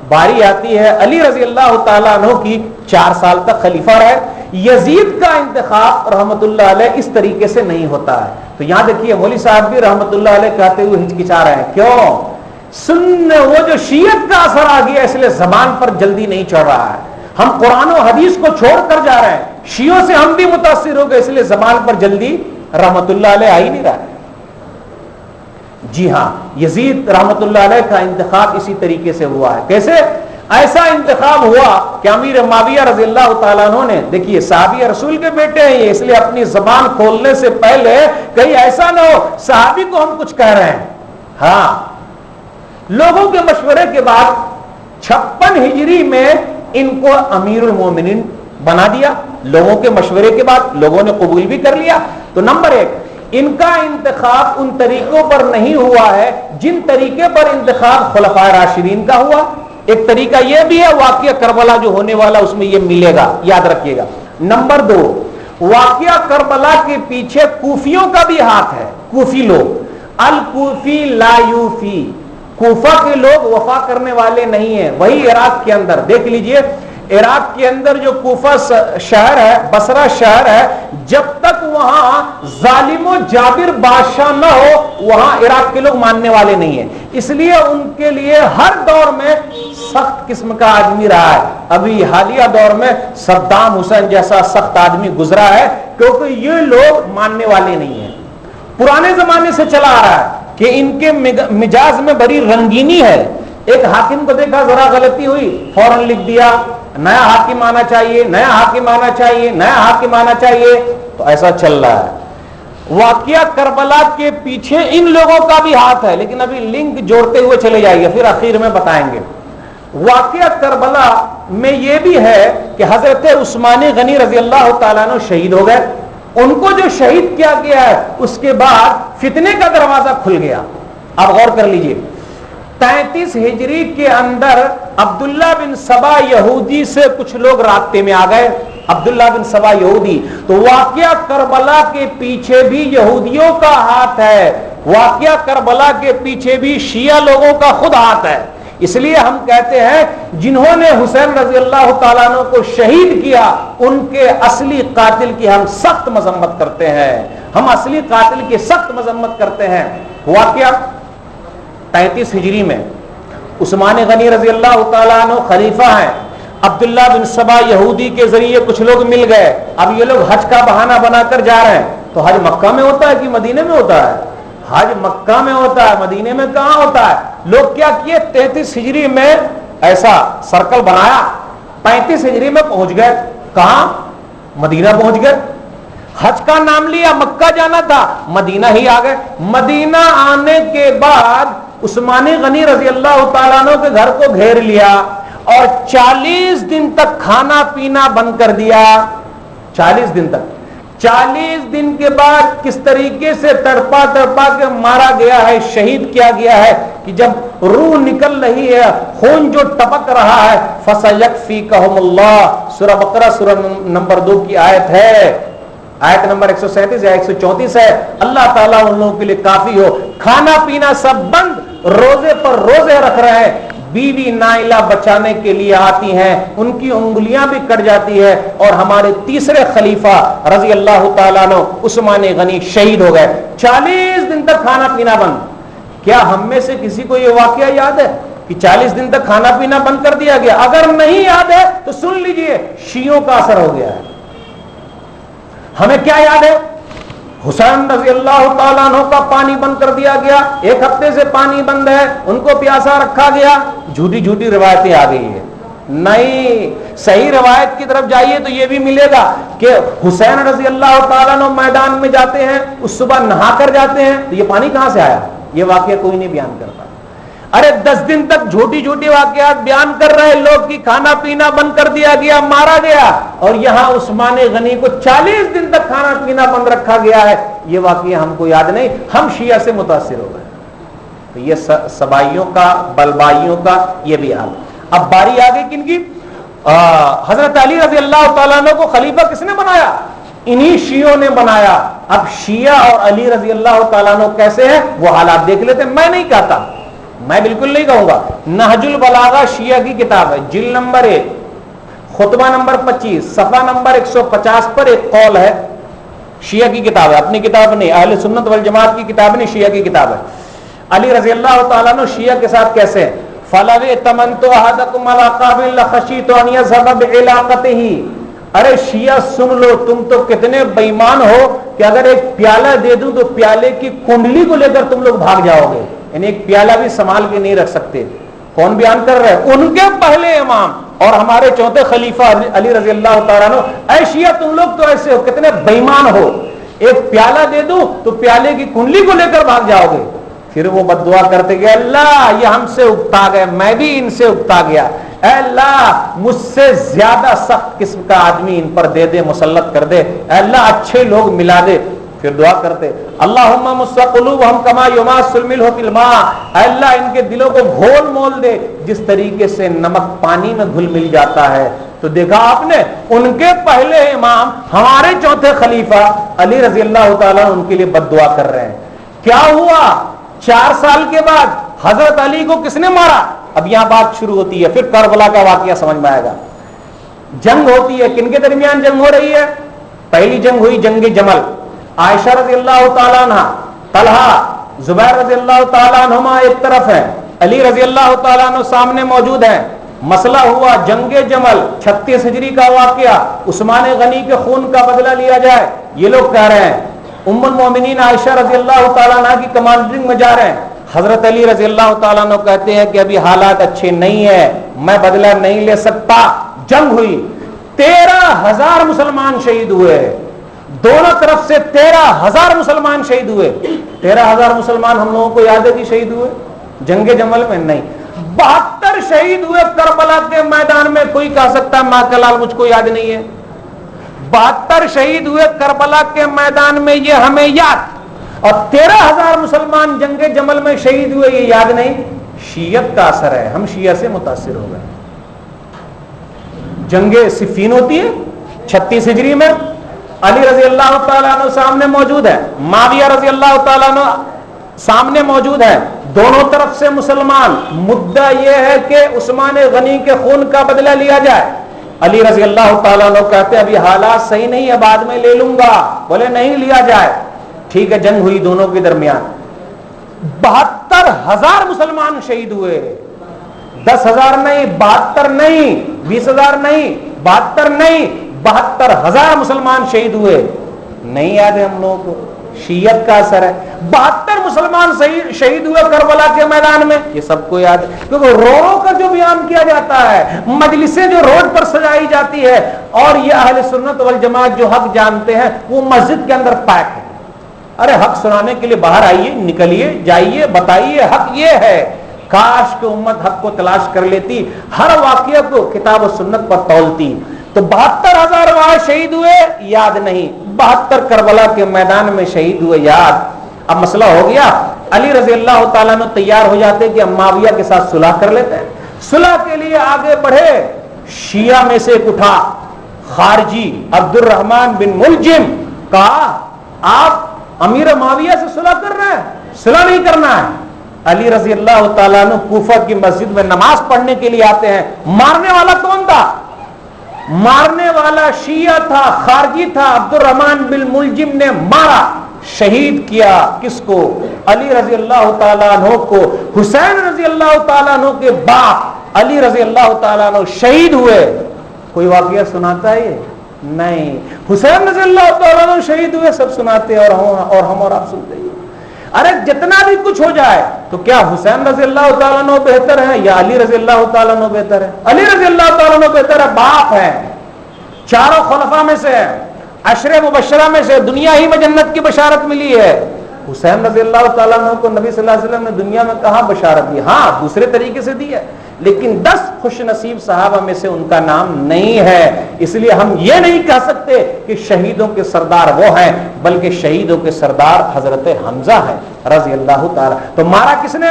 باری آتی ہے علی رضی اللہ تعالیٰ عنہ کی، 4 سال تک خلیفہ رہے. یزید کا انتخاب رحمت اللہ علیہ اس طریقے سے نہیں ہوتا ہے. تو یہاں دیکھیے مولوی صاحب بھی رحمت اللہ علیہ کہتے ہوئے ہچکچا رہے ہیں. کیوں؟ وہ جو شیعت کا اثر آ گیا اس لیے زبان پر جلدی نہیں چڑھ رہا ہے. ہم قرآن و حدیث کو چھوڑ کر جا رہے ہیں، شیعوں سے ہم بھی متاثر ہو گئے اس لیے زبان پر جلدی رحمت اللہ علیہ آ ہی نہیں رہا ہے. جی ہاں، یزید رحمت اللہ علیہ کا انتخاب اسی طریقے سے ہوا ہے. کیسے؟ ایسا انتخاب ہوا کہ امیر معاویہ رضی اللہ تعالیٰ عنہ نے، دیکھیے صحابی رسول کے بیٹے ہیں یہ، اس لیے اپنی زبان کھولنے سے پہلے کہیں ایسا نہ ہو صحابی کو ہم کچھ کہہ رہے ہیں. ہاں، لوگوں کے مشورے کے بعد 56 ہجری میں ان کو امیر المومنین بنا دیا. لوگوں کے مشورے کے بعد لوگوں نے قبول بھی کر لیا. تو نمبر 1، ان کا انتخاب ان طریقوں پر نہیں ہوا ہے جن طریقے پر انتخاب خلفائے راشدین کا ہوا. ایک طریقہ یہ بھی ہے، واقعہ کربلا جو ہونے والا اس میں یہ ملے گا، یاد رکھیے گا. نمبر 2، واقعہ کربلا کے پیچھے کوفیوں کا بھی ہاتھ ہے. کوفی لوگ، الکوفی لا یوفی، کوفہ کے لوگ وفا کرنے والے نہیں ہیں. وہی عراق کے اندر دیکھ لیجئے، عراق کے اندر جو کوفہ شہر ہے، بصرہ شہر ہے، جب تک وہاں ظالم و جابر بادشاہ نہ ہو وہاں عراق کے لوگ ماننے والے نہیں ہیں. اس لیے ان کے لیے ہر دور میں سخت قسم کا آدمی رہا ہے. ابھی حالیہ دور میں صدام حسین جیسا سخت آدمی گزرا ہے کیونکہ یہ لوگ ماننے والے نہیں ہیں. پرانے زمانے سے چلا آ رہا ہے کہ ان کے مجاز میں بڑی رنگینی ہے. ایک حاکم کو دیکھا ذرا غلطی ہوئی فوراً لکھ دیا نیا حاکم آنا چاہیے، نیا حاکم آنا چاہیے، نیا حاکم آنا چاہیے. تو ایسا چل رہا ہے. واقعہ کربلا کے پیچھے ان لوگوں کا بھی ہاتھ ہے، لیکن ابھی لنک جوڑتے ہوئے چلے جائیے پھر اخیر میں بتائیں گے. واقعہ کربلا میں یہ بھی ہے کہ حضرت عثمان غنی رضی اللہ تعالیٰ عنہ شہید ہو گئے. ان کو جو شہید کیا گیا ہے اس کے بعد فتنے کا دروازہ کھل گیا. اب غور کر لیجئے، 33 ہجری کے اندر عبداللہ بن سبا یہودی سے کچھ لوگ رابطے میں آ گئے. عبداللہ بن سبا یہودی. تو واقعہ کربلا کے پیچھے بھی یہودیوں کا ہاتھ ہے، واقعہ کربلا کے پیچھے بھی شیعہ لوگوں کا خود ہاتھ ہے. اس لیے ہم کہتے ہیں جنہوں نے حسین رضی اللہ تعالیٰ عنہ کو شہید کیا ان کے اصلی قاتل کی ہم سخت مذمت کرتے ہیں. ہم اصلی قاتل کی سخت مذمت کرتے ہیں. واقعہ 33 ہجری میں عثمان غنی رضی اللہ تعالیٰ عنہ خلیفہ ہیں. عبداللہ بن سبا یہودی کے ذریعے کچھ لوگ مل گئے. اب یہ لوگ حج کا بہانہ بنا کر جا رہے ہیں. تو حج مکہ میں ہوتا ہے کہ مدینے میں ہوتا ہے؟ حج مکہ میں ہوتا ہے، مدینے میں کہاں ہوتا ہے؟ لوگ کیا کیے، 33 ہجری میں ایسا سرکل بنایا، 35 ہجری میں پہنچ گئے. کہاں؟ مدینہ پہنچ گئے. حج کا نام لیا، مکہ جانا تھا، مدینہ ہی آ گئے. مدینہ آنے کے بعد عثمان غنی رضی اللہ تعالیٰ عنہ کے گھر کو گھیر لیا اور 40 دن تک کھانا پینا بند کر دیا. 40 دن تک. 40 دن کے بعد کس طریقے سے تڑپا تڑپا کے مارا گیا ہے، شہید کیا گیا ہے کہ جب روح نکل رہی ہے، خون جو ٹپک رہا ہے، فَسَيَكْفِيكَهُمُ اللَّهُ. سورہ بقرہ سورہ نمبر 2 کی آیت ہے، آیت نمبر 137 یا 134 ہے. اللہ تعالیٰ ان لوگوں کے لیے کافی ہو. کھانا پینا سب بند، روزے پر روزے رکھ رہے ہیں. بیوی نائلہ بچانے کے لیے آتی ہیں، ان کی انگلیاں بھی کٹ جاتی ہے. اور ہمارے تیسرے خلیفہ رضی اللہ تعالیٰ عنہ عثمان غنی شہید ہو گئے. 40 دن تک کھانا پینا بند. کیا ہم میں سے کسی کو یہ واقعہ یاد ہے کہ 40 دن تک کھانا پینا بند کر دیا گیا؟ اگر نہیں یاد ہے تو سن لیجئے، شیعوں کا اثر ہو گیا ہے. ہمیں کیا یاد ہے؟ حسین رضی اللہ تعالیٰ عنہ کا پانی بند کر دیا گیا، 1 ہفتے سے پانی بند ہے، ان کو پیاسا رکھا گیا. جھوٹی جھوٹی روایتیں آ گئی ہیں. نہیں، صحیح روایت کی طرف جائیے تو یہ بھی ملے گا کہ حسین رضی اللہ تعالیٰ عنہ میدان میں جاتے ہیں، اس صبح نہا کر جاتے ہیں. تو یہ پانی کہاں سے آیا؟ یہ واقعہ کوئی نہیں بیان کرتا. ارے 10 دن تک جھوٹی جھوٹی واقعات بیان کر رہے لوگ کی کھانا پینا بند کر دیا گیا، مارا گیا. اور یہاں عثمان غنی کو 40 دن تک کھانا پینا بند رکھا گیا ہے. یہ واقعہ ہم کو یاد نہیں، ہم شیعہ سے متاثر ہو گئے. تو یہ سبائیوں کا، بلبائیوں کا یہ بھی حال. اب باری آ گئی کن کی؟ حضرت علی رضی اللہ تعالیٰ عنہ کو خلیفہ کس نے بنایا؟ انہی شیعوں نے بنایا. اب شیعہ اور علی رضی اللہ تعالیٰ عنہ کیسے ہیں وہ حالات دیکھ لیتے. میں نہیں کہتا, میں بالکل نہیں کہوں گا. نہج البلاغہ شیعہ کی کتاب ہے, جلد نمبر 1 خطبہ نمبر 25 صفحہ نمبر 150 پر ایک قول ہے. شیعہ کی کتاب ہے, اپنی کتاب نہیں, اہل سنت والجماعت کی کتاب نہیں, شیعہ کی کتاب ہے. علی رضی اللہ تعالیٰ عنہ شیعہ کے ساتھ کیسے ہیں؟ فَلَوِ اتَّمَنْتُ أَحَدَكُمْ عَلَىٰ قَابِلٍ لَخَشِيتُ أَنْ يَذْهَبَ بِعِلَاقَتِهِ. ارے شیعہ سن لو, تم تو کتنے بےمان ہو کہ اگر ایک پیالہ دے دوں تو پیالے کی کنڈلی کو لے کر تم لوگ بھاگ جاؤ گے. یعنی ایک پیالہ بھی سنبھال کے نہیں رکھ سکتے. کون بیان کر رہے ہیں؟ ان کے پہلے امام اور ہمارے چوتھے خلیفہ علی رضی اللہ تعالیٰ عنہ. اے شیعہ تم لوگ تو ایسے ہو, کتنے بےمان ہو, ایک پیالہ دے دوں تو پیالے کی کنڈلی کو لے کر بھاگ جاؤ گے. پھر وہ بد دعا کرتے گئے, اللہ یہ ہم سے اکتا گئے, میں بھی ان سے اکتا گیا, اے اللہ مجھ سے زیادہ سخت قسم کا آدمی ان پر دے دے, مسلط کر دے, اے اللہ اچھے لوگ ملا دے. پھر دعا کرتے, اللہم مس قلوبہم کما یماس الملح فی الماء, اے اللہ ان کے دلوں کو گھول مول دے جس طریقے سے نمک پانی میں گھل مل جاتا ہے. تو دیکھا آپ نے, ان کے پہلے امام ہمارے چوتھے خلیفہ علی رضی اللہ تعالیٰ ان کے لیے بد دعا کر رہے ہیں. کیا ہوا؟ 4 سال کے بعد حضرت علی کو کس نے مارا؟ اب یہاں بات شروع ہوتی ہے, پھر کربلا کا واقعہ سمجھ میں آئے گا. جنگ ہوتی ہے, کن کے درمیان جنگ ہو رہی ہے؟ پہلی جنگ ہوئی جنگ جمل. عائشہ رضی اللہ تعالیٰ عنہ, طلحہ, زبیر رضی اللہ تعالیٰ عنہما ایک طرف ہیں, علی رضی اللہ تعالیٰ عنہ سامنے موجود ہیں. مسئلہ ہوا جنگ جمل, 36 ہجری کا واقعہ, عثمان غنی کے خون کا بدلہ لیا جائے. یہ لوگ کہہ رہے ہیں, ام المومنین عائشہ رضی اللہ تعالیٰ عنہ کی کمانڈنگ میں جا رہے ہیں. حضرت علی رضی اللہ تعالیٰ عنہ کہتے ہیں کہ ابھی حالات اچھے نہیں ہیں, میں بدلہ نہیں لے سکتا. جنگ ہوئی, 13,000 مسلمان شہید ہوئے, دونوں طرف سے 13,000 مسلمان شہید ہوئے. 13,000 مسلمان ہم لوگوں کو یاد ہے کہ شہید ہوئے جنگ جمل میں؟ نہیں, 72 شہید ہوئے کربلا کے میدان میں. کوئی کہہ سکتا ہے ماں کا لال مجھ کو یاد نہیں ہے؟ 72 شہید ہوئے کربلا کے میدان میں, یہ ہمیں یاد. اور 13,000 مسلمان جنگ جمل میں شہید ہوئے, یہ یاد نہیں. شیعت کا اثر ہے, ہم شیعہ سے متاثر ہو گئے. جنگ صفین ہوتی ہے 36 ہجری میں, علی رضی اللہ تعالیٰ عنہ سامنے موجود ہے, معاویہ رضی اللہ تعالیٰ عنہ سامنے موجود ہے, دونوں طرف سے مسلمان. مدعا یہ ہے کہ عثمان غنی کے خون کا بدلہ لیا جائے. علی رضی اللہ تعالیٰ عنہ کہتے ہیں ابھی حالات صحیح نہیں ہے, بعد میں لے لوں گا. بولے نہیں لیا جائے. ٹھیک ہے, جنگ ہوئی دونوں کے درمیان. 72,000 مسلمان شہید ہوئے. 10,000 نہیں, 72 نہیں, 20,000 نہیں, 72 نہیں, 72,000 مسلمان شہید ہوئے. نہیں یاد ہے ہم لوگوں کو؟ شیعت کا اثر ہے. 72 مسلمان شہید ہوئے کربلا کے میدان میں, یہ سب کو یاد ہے. کیونکہ رو رو کر جو بیان کیا جاتا ہے, مجلسیں جو روڈ پر سجائی جاتی ہے, اور یہ اہل سنت والجماعت جو حق جانتے ہیں وہ مسجد کے اندر پیک ہے. ارے حق سنانے کے لیے باہر آئیے, نکلیے, جائیے, بتائیے حق یہ ہے. کاش کہ امت حق کو تلاش کر لیتی, ہر واقعہ کو کتاب و سنت پر تولتی. تو 72,000 وہاں شہید ہوئے, یاد نہیں. 72 کربلا کے میدان میں شہید ہوئے, یاد. اب مسئلہ ہو گیا, علی رضی اللہ تعالیٰ عنہ تیار ہو جاتے کہ معاویہ کے ساتھ صلح کر لیتے ہیں. صلح کے لیے آگے بڑھے. شیعہ میں سے ایک اٹھا, خارجی عبد الرحمن بن ملجم, کہا آپ امیر معاویہ سے صلح کر رہے ہیں, صلح نہیں کرنا ہے. علی رضی اللہ تعالیٰ عنہ کوفہ کی مسجد میں نماز پڑھنے کے لیے آتے ہیں. مارنے والا کون تھا؟ مارنے والا شیعہ تھا, خارجی تھا. عبد الرحمن بن ملجم نے مارا, شہید کیا. کس کو؟ علی رضی اللہ تعالیٰ عنہ کو. حسین رضی اللہ تعالیٰ عنہ کے باپ علی رضی اللہ تعالیٰ عنہ شہید ہوئے. کوئی واقعہ سناتا ہے یہ؟ نہیں. حسین رضی اللہ تعالیٰ عنہ شہید ہوئے سب سناتے ہیں, اور ہم اور آپ سنتے ہیں. ارے جتنا بھی کچھ ہو جائے تو کیا حسین رضی اللہ تعالیٰ عنہ بہتر ہے یا علی رضی اللہ تعالیٰ عنہ بہتر ہے؟ علی رضی اللہ تعالیٰ عنہ بہتر ہے. باپ ہے, چاروں خلفاء میں سے, عشرے مبشرہ میں سے, دنیا ہی میں جنت کی بشارت ملی ہے. حسین رضی اللہ تعالیٰ عنہ کو نبی صلی اللہ علیہ وسلم نے دنیا میں کہاں بشارت دی؟ ہاں دوسرے طریقے سے دی ہے, لیکن 10 خوش نصیب صحابہ میں سے ان کا نام نہیں ہے. اس لیے ہم یہ نہیں کہہ سکتے کہ شہیدوں کے سردار وہ ہیں, بلکہ شہیدوں کے سردار حضرت حمزہ ہیں رضی اللہ تعالیٰ. تو مارا کس نے؟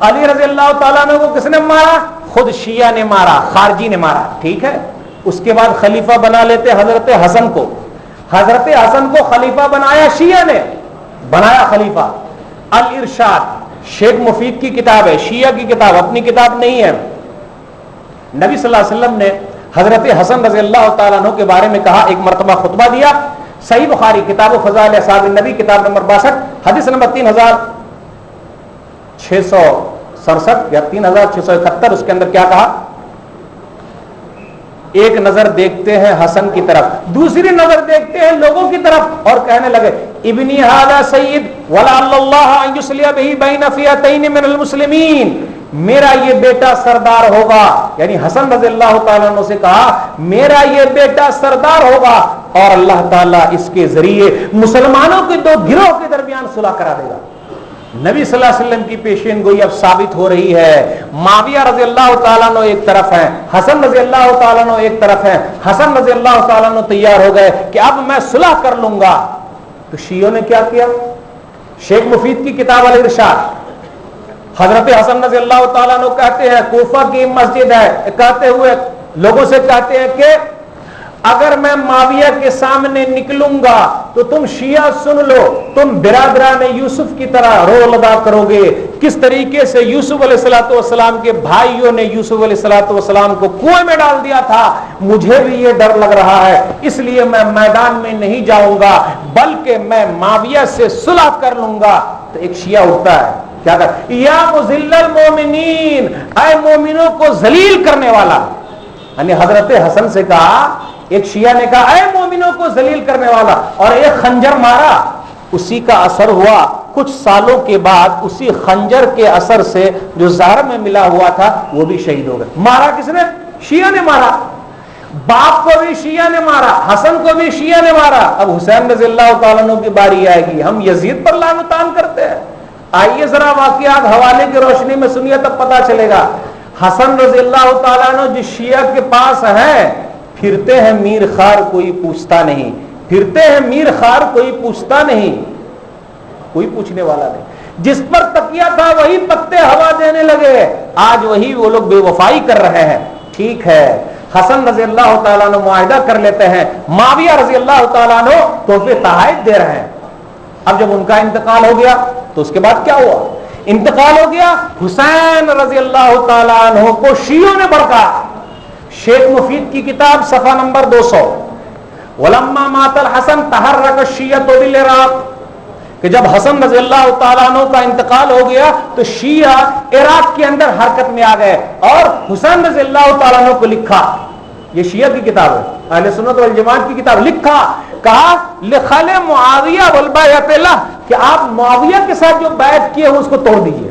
علی رضی اللہ تعالیٰ عنہ کو کس نے مارا؟ خود شیعہ نے مارا، خارجی نے مارا، ٹھیک ہے، اس کے بعد خلیفہ بنا لیتے حضرت حسن کو، حضرت حسن کو خلیفہ بنایا شیعہ نے، بنایا خلیفہ۔ الارشاد شیخ مفید کی کتاب ہے، شیعہ کی کتاب، اپنی کتاب نہیں ہے۔ نبی صلی اللہ علیہ وسلم نے حضرت حسن رضی اللہ تعالیٰ عنہ کے بارے میں کہا، ایک مرتبہ خطبہ دیا، صحیح بخاری کتاب فضائل اصحاب النبی کتاب نمبر 62 حدیث نمبر 3667 یا 3671، اس کے اندر کیا کہا؟ ایک نظر دیکھتے ہیں حسن کی طرف، دوسری نظر دیکھتے ہیں لوگوں کی طرف، اور کہنے لگے ابنی ھذا سید ولعل اللہ ان یصلح به بین فئتین من المسلمین، میرا یہ بیٹا سردار ہوگا، یعنی حسن رضی اللہ تعالیٰ عنہ سے کہا میرا یہ بیٹا سردار ہوگا اور اللہ تعالیٰ اس کے ذریعے مسلمانوں کے دو گروہ کے درمیان صلح کرا دے گا۔ نبی صلی اللہ علیہ وسلم کی پیشین گوئی اب ثابت ہو رہی ہے، معاویہ رضی اللہ تعالیٰ عنہ ایک طرف ہیں، حسن رضی اللہ تعالیٰ عنہ ایک طرف ہیں، حسن رضی اللہ تعالیٰ عنہ تیار ہو گئے کہ اب میں صلح کر لوں گا۔ تو شیعوں نے کیا کیا؟ شیخ مفید کی کتاب الارشاد، حضرت حسن رضی اللہ تعالیٰ عنہ کہتے ہیں کوفہ کی مسجد ہے، کہتے ہوئے لوگوں سے کہتے ہیں کہ اگر میں معاویہ کے سامنے نکلوں گا تو تم شیعہ سن لو، تم برادران یوسف کی طرح رول ادا کرو گے، کس طریقے سے یوسف علیہ السلام کے بھائیوں نے یوسف علیہ السلام کو کنویں میں ڈال دیا تھا، مجھے بھی یہ ڈر لگ رہا ہے، اس لیے میں میدان میں نہیں جاؤں گا بلکہ میں معاویہ سے صلح کر لوں گا۔ تو ایک شیعہ اٹھتا ہے، کیا کہتا؟ یا مذل المومنین، اے مومنوں کو ذلیل کرنے والا، یعنی حضرت حسن سے کہا، ایک شیعہ نے کہا اے مومنوں کو ذلیل کرنے والا، اور ایک خنجر مارا، اسی کا اثر ہوا کچھ سالوں کے بعد اسی خنجر کے اثر سے جو زہر میں ملا ہوا تھا وہ بھی شہید ہو گئے۔ مارا کس نے؟ شیعہ نے مارا، باپ کو بھی شیعہ نے مارا، حسن کو بھی شیعہ نے مارا۔ اب حسین رضی اللہ تعالیٰ عنہ کی باری آئے گی، ہم یزید پر لعن و طعن کرتے ہیں۔ آئیے ذرا واقعات حوالے کی روشنی میں سنیے تب پتا چلے گا۔ حسن رضی اللہ تعالیٰ عنہ جس شیعہ کے پاس ہیں، پھرتے ہیں میر خار کوئی پوچھتا نہیں، پھرتے ہیں میر خار کوئی پوچھتا نہیں، کوئی پوچھنے والا نہیں، جس پر تکیہ تھا وہی پتے ہوا دینے لگے، آج وہی وہ لوگ بے وفائی کر رہے ہیں۔ ٹھیک ہے، حسن رضی اللہ تعالیٰ عنہ معاہدہ کر لیتے ہیں، معاویہ رضی اللہ تعالیٰ عنہ تحفے تحائف دے رہے ہیں۔ اب جب ان کا انتقال ہو گیا تو اس کے بعد کیا ہوا؟ انتقال ہو گیا، حسین رضی اللہ تعالیٰ عنہ کو شیعوں نے بھڑکا۔ شیخ مفید کی کتاب صفحہ نمبر 200، ولما مات الحسن تحرک الشیعۃ بالعراق، کہ جب حسن رضی اللہ تعالیٰ عنہ کا انتقال ہو گیا تو شیعہ عراق کے اندر حرکت میں آ گئے، اور حسین رضی اللہ تعالیٰ عنہ کو لکھا، یہ شیعہ کی کتاب ہے، اہل سنت والجماعت کی کتاب، لکھا، کہا لخل معاویہ والبیعۃ لہ، کہ آپ معاویہ کے ساتھ جو بیعت کیے ہیں اس کو توڑ دیجیے۔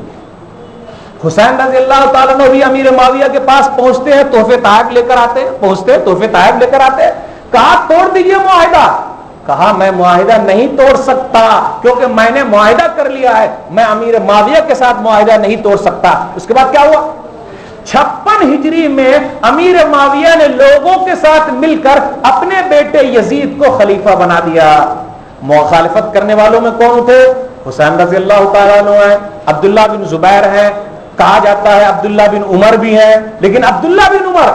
حسین رضی اللہ تعالیٰ عنہ بھی امیر معاویہ کے پاس پہنچتے ہیں، تحفے تحائف لے کر آتے ہیں، پہنچتے تحفے تحائف لے کر آتے ہیں، کہا توڑ دیجیے معاہدہ، کہا میں معاہدہ نہیں توڑ سکتا کیونکہ میں نے معاہدہ کر لیا ہے، میں امیر معاویہ کے ساتھ معاہدہ نہیں توڑ سکتا۔ اس کے بعد کیا ہوا؟ 56 ہجری میں امیر معاویہ نے لوگوں کے ساتھ مل کر اپنے بیٹے یزید کو خلیفہ بنا دیا۔ مخالفت کرنے والوں میں کون تھے؟ حسین رضی اللہ تعالیٰ عنہ ہیں، عبداللہ بن زبیر ہیں، کہا جاتا ہے عبداللہ بن عمر بھی ہیں، لیکن عبداللہ بن عمر،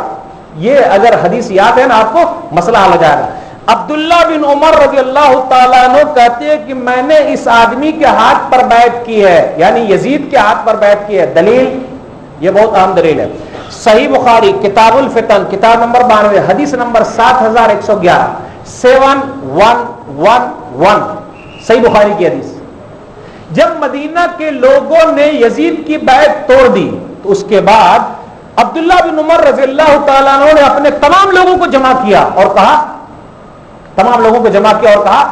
یہ اگر حدیث یاد ہے نا آپ کو مسئلہ حل ہو جائے گا۔ عبداللہ بن عمر رضی اللہ تعالیٰ عنہ کہتے ہیں کہ میں نے اس آدمی کے ہاتھ پر بیعت کی ہے، یعنی یزید کے ہاتھ پر بیعت کی ہے۔ دلیل، یہ بہت عام دلیل ہے، صحیح بخاری کتاب الفتن کتاب نمبر 92 حدیث نمبر 7111 7111 صحیح بخاری کی حدیث۔ جب مدینہ کے لوگوں نے یزید کی بیعت توڑ دی تو اس کے بعد عبداللہ بن عمر رضی اللہ تعالیٰ عنہ نے اپنے تمام لوگوں کو جمع کیا اور کہا، تمام لوگوں کو جمع کیا اور کہا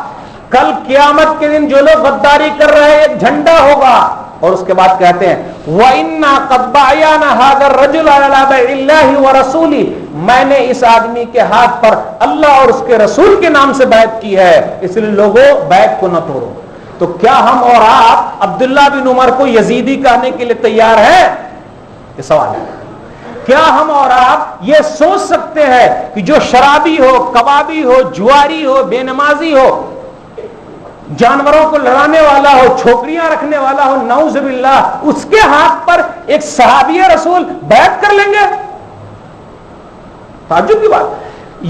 کل قیامت کے دن جو لوگ غداری کر رہے ہیں ایک جھنڈا ہوگا، اور اس کے بعد کہتے ہیں وَإِنَّا قَدْ بَعْيَانَا هَذَا الرَّجُلَ عَلَى بَيْعِ اللَّهِ وَرَسُولِهِ، میں نے اس آدمی کے ہاتھ پر اللہ اور اس کے رسول کے نام سے بیعت کی ہے، اس لیے لوگوں بیعت کو نہ توڑو۔ تو کیا ہم اور آپ عبداللہ بن عمر کو یزیدی کہنے کے لیے تیار ہیں؟ یہ سوال ہے۔ کیا ہم اور آپ یہ سوچ سکتے ہیں کہ جو شرابی ہو، کبابی ہو، جواری ہو، بے نمازی ہو، جانوروں کو لڑانے والا ہو، چھوکریاں رکھنے والا ہو، نعوذ باللہ، اس کے ہاتھ پر ایک صحابی رسول بیعت کر لیں گے؟ تعجب کی بات.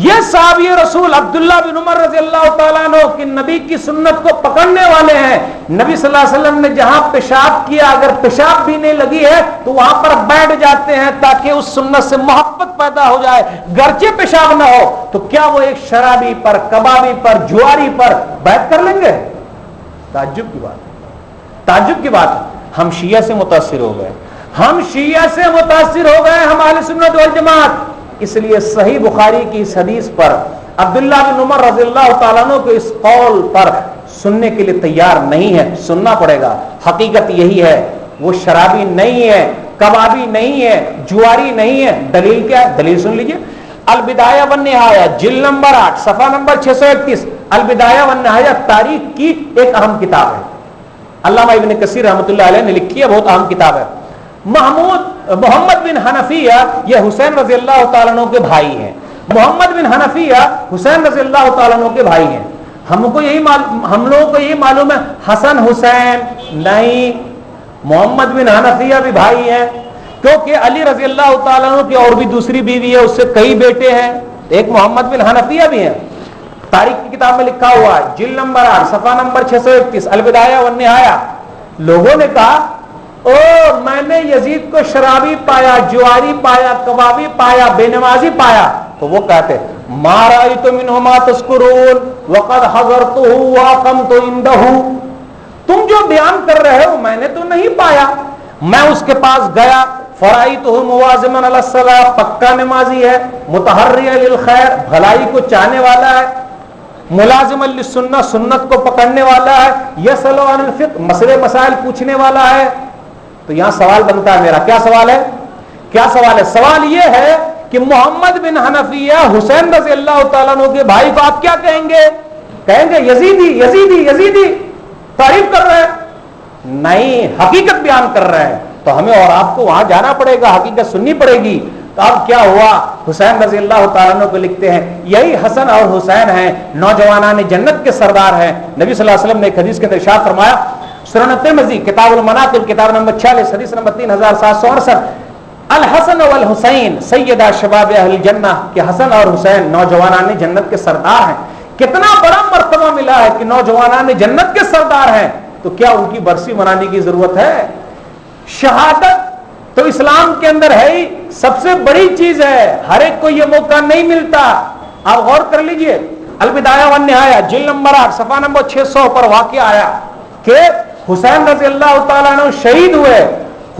یہ صحابی رسول عبداللہ بن عمر رضی اللہ تعالیٰ عنہ کہ نبی کی سنت کو پکڑنے والے ہیں. نبی صلی اللہ علیہ وسلم نے جہاں پیشاب کیا، اگر پیشاب بھی نہیں لگی ہے تو وہاں پر بیٹھ جاتے ہیں تاکہ اس سنت سے محبت پیدا ہو جائے، گرچہ پیشاب نہ ہو. تو کیا وہ ایک شرابی پر، کبابی پر، جواری پر بیعت کر لیں گے؟ تعجب کی بات، تعجب کی بات. ہم شیعہ سے متاثر ہو گئے، ہم شیعہ سے متاثر ہو گئے، ہم اہل سنت والجماعت. اس لیے صحیح بخاری کی اس حدیث پر عبداللہ بن عمر رضی اللہ تعالیٰ عنہ کے اس قول پر سننے کے لیے تیار نہیں ہے. سننا پڑے گا. حقیقت یہی ہے، وہ شرابی نہیں ہے، کبابی نہیں ہے، جواری نہیں ہے. دلیل کیا ہے؟ دلیل سن لیجئے. البدایہ والنہایہ جلد نمبر 8 صفحہ نمبر 631. البدایہ والنہایہ تاریخ کی ایک اہم کتاب ہے، علامہ ابن کثیر رحمۃ اللہ علیہ نے لکھی ہے، بہت اہم کتاب ہے. محمد بن حنفیہ یہ حسین رضی اللہ تعالیٰ عنہ کے بھائی ہیں. محمد بن حنفیہ حسین رضی اللہ تعالیٰ عنہ کے بھائی ہیں. ہم لوگوں کو یہی معلوم ہے حسن حسین نہیں، محمد بن حنفیہ بھی بھائی ہیں، کیونکہ علی رضی اللہ تعالیٰ عنہ کی اور بھی دوسری بیوی ہے، اس سے کئی بیٹے ہیں. ایک محمد بن حنفیہ بھی ہیں. تاریخ کی کتاب میں لکھا ہوا ہے، جلد نمبر 8 صفحہ نمبر 631 البدایہ والنہایہ. لوگوں نے کہا او میں نے یزید کو شرابی پایا، جواری پایا، کبابی پایا، بے نمازی پایا. تو وہ کہتے ما رأیت منہ ما تذکرون وقد حضرتہ واقمت عندہ. تم جو بیان کر رہے ہو میں نے تو نہیں پایا. میں اس کے پاس گیا، فرأیتہ مواظبا علی الصلاۃ، پکا نمازی ہے، متحریا للخیر، بھلائی کو چاہنے والا ہے، ملازم للسنہ، سنت کو پکڑنے والا ہے، یسأل عن الفقہ، مسئلے مسائل پوچھنے والا ہے. تو یہاں سوال بنتا ہے میرا. کیا سوال ہے؟ کیا سوال ہے؟ سوال یہ ہے کہ محمد بن حنفیہ حسین رضی اللہ تعالیٰ عنہ کے بھائی کو آپ کیا کہیں گے؟ کہیں گے یزیدی یزیدی یزیدی، تعریف کر رہے ہیں؟ نہیں، حقیقت بیان کر رہے ہیں. تو ہمیں اور آپ کو وہاں جانا پڑے گا، حقیقت سننی پڑے گی. تو اب کیا ہوا؟ حسین رضی اللہ تعالیٰ عنہ کو لکھتے ہیں یہی حسن اور حسین ہیں، نوجوانان جنت کے سردار ہیں. نبی صلی اللہ علیہ وسلم نے ایک حدیث کے اندر ارشاد فرمایا، سنن ترمذی کتاب المناقب کتاب نمبر 46 حدیث نمبر 3768، الحسن والحسین سیدہ شباب اہل الجنہ، کہ حسن اور حسین نوجوانان جنت کے سردار ہیں. کتنا بڑا مرتبہ ملا ہے کہ نوجوانان جنت کے سردار ہیں. تو کیا ان کی برسی منانے کی ضرورت ہے؟ شہادت تو اسلام کے اندر ہے ہی، سب سے بڑی چیز ہے، ہر ایک کو یہ موقع نہیں ملتا. آپ غور کر لیجئے، البدایہ والنہایہ جلد نمبر 8 صفحہ نمبر 600 پر واقع آیا کہ حسین رضی اللہ تعالیٰ عنہ شہید ہوئے.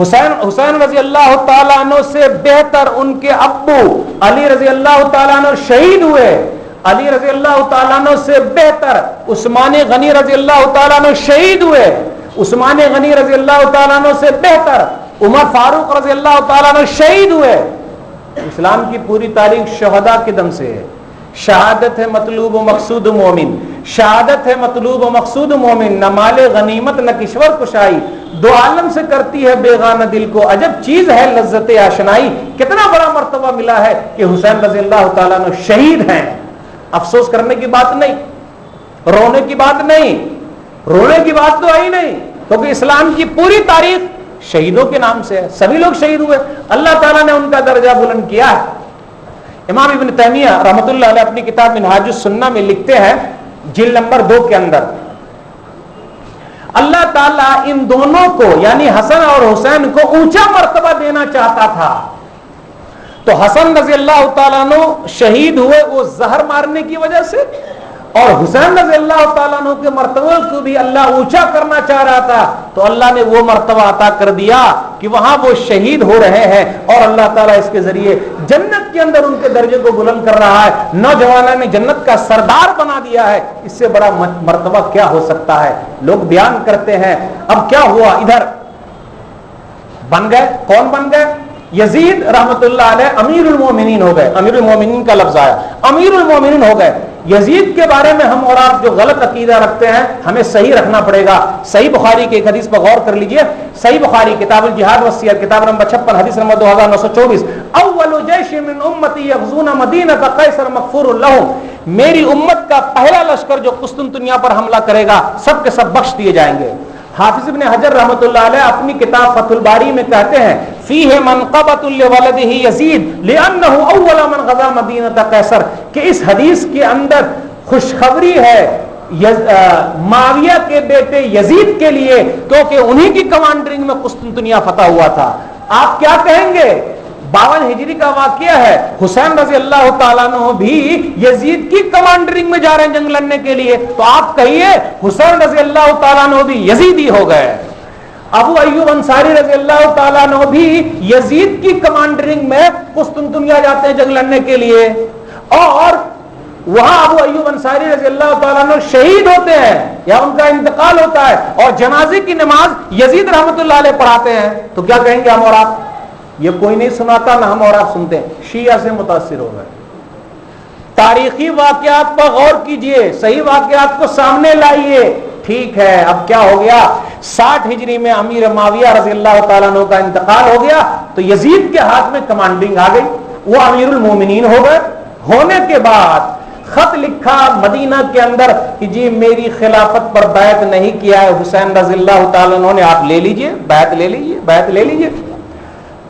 حسین رضی اللہ تعالیٰ عنہ سے بہتر ان کے ابو علی رضی اللہ تعالیٰ عنہ شہید ہوئے. علی رضی اللہ تعالیٰ عنہ سے بہتر عثمان غنی رضی اللہ تعالیٰ عنہ شہید ہوئے. عثمان غنی رضی اللہ تعالیٰ عنہ سے بہتر عمر فاروق رضی اللہ تعالیٰ عنہ شہید ہوئے. اسلام کی پوری تاریخ شہداء کے دم سے ہے. شہادت ہے مطلوب و مقصود مومن، شہادت ہے مطلوب و مقصود مومن، نہ مال غنیمت نہ کشور کشائی، دو عالم سے کرتی ہے بیگانہ دل کو، عجب چیز ہے لذت آشنائی. کتنا بڑا مرتبہ ملا ہے کہ حسین رضی اللہ تعالیٰ عنہ شہید ہیں. افسوس کرنے کی بات نہیں، رونے کی بات نہیں، رونے کی بات تو آئی نہیں، کیونکہ اسلام کی پوری تاریخ شہیدوں کے نام سے ہے. سبھی لوگ شہید ہوئے، اللہ تعالیٰ نے ان کا درجہ بلند کیا ہے. امام ابن تیمیہ رحمۃ اللہ علیہ اپنی کتاب منہاج السنہ میں لکھتے ہیں جلد نمبر 2 کے اندر، اللہ تعالیٰ ان دونوں کو یعنی حسن اور حسین کو اونچا مرتبہ دینا چاہتا تھا. تو حسن رضی اللہ تعالیٰ عنہ شہید ہوئے وہ زہر مارنے کی وجہ سے، اور حسین رضی اللہ تعالیٰ عنہ کے مرتبے کو بھی اللہ اونچا کرنا چاہ رہا تھا. تو اللہ نے وہ مرتبہ عطا کر دیا کہ وہاں وہ شہید ہو رہے ہیں، اور اللہ تعالیٰ اس کے ذریعے جنت کے اندر ان کے درجے کو بلند کر رہا ہے، نوجوانوں نے جنت کا سردار بنا دیا ہے. اس سے بڑا مرتبہ کیا ہو سکتا ہے؟ لوگ بیان کرتے ہیں. اب کیا ہوا؟ ادھر بن گئے، کون بن گئے؟ یزید رحمت اللہ علیہ امیر المومنین ہو گئے. امیر المومنین کا لفظ آیا، امیر المومنین ہو گئے. یزید کے بارے میں ہم اور آپ جو غلط عقیدہ رکھتے ہیں ہمیں صحیح رکھنا پڑے گا. صحیح بخاری کے ایک حدیث پر غور کر لیجئے. صحیح بخاری کتاب الجہاد والسیر کتاب نمبر 56 حدیث نمبر 2924، اول جیش من امتی یغزون مدینہ قیصر مغفور لهم، میری امت کا پہلا لشکر جو قسطنطنیہ پر حملہ کرے گا سب کے سب بخش دیے جائیں گے. حافظ ابن حجر رحمۃ اللہ علیہ اپنی کتاب فتح الباری میں کہتے ہیں فیہ منقبۃ لولدہ یزید لانہ اول من غزا مدینہ قیصر، کہ اس حدیث کے اندر خوشخبری ہے معاویہ کے بیٹے یزید کے لیے، کیونکہ انہی کی کمانڈرنگ میں قسطنطنیہ فتح ہوا تھا. آپ کیا کہیں گے؟ 52 ہجری کا واقعہ ہے، حسین رضی اللہ تعالیٰ عنہ بھی یزید کی کمانڈرنگ میں جا رہے ہیں جنگ لڑنے کے لیے، تو آپ کہیے حسین رضی اللہ تعالیٰ عنہ بھی یزیدی ہو گئے. ابو ایوب انصاری رضی اللہ تعالیٰ عنہ بھی یزید کی کمانڈرنگ میں قسطنطنیہ جاتے ہیں جنگ لڑنے کے لیے، اور وہاں ابو ایوب انصاری رضی اللہ تعالیٰ عنہ شہید ہوتے ہیں یا ان کا انتقال ہوتا ہے، اور جنازے کی نماز یزید رحمۃ اللہ علیہ پڑھاتے ہیں. تو کیا کہیں گے ہم اور آپ؟ یہ کوئی نہیں سناتا، نہ ہم اور آپ سنتے ہیں. شیعہ سے متاثر ہو گئے. تاریخی واقعات پر غور کیجئے، صحیح واقعات کو سامنے لائیے. ٹھیک ہے، اب کیا ہو گیا؟ 60 ہجری میں امیر معاویہ رضی اللہ تعالیٰ عنہ کا انتقال ہو گیا، تو یزید کے ہاتھ میں کمانڈنگ آ گئی، وہ امیر المومنین ہو گئے. ہونے کے بعد خط لکھا مدینہ کے اندر کہ جی میری خلافت پر بیعت نہیں کیا ہے حسین رضی اللہ تعالیٰ عنہ نے، آپ لے لیجئے، بیعت لے لیجئے، بیعت لے لیجئے.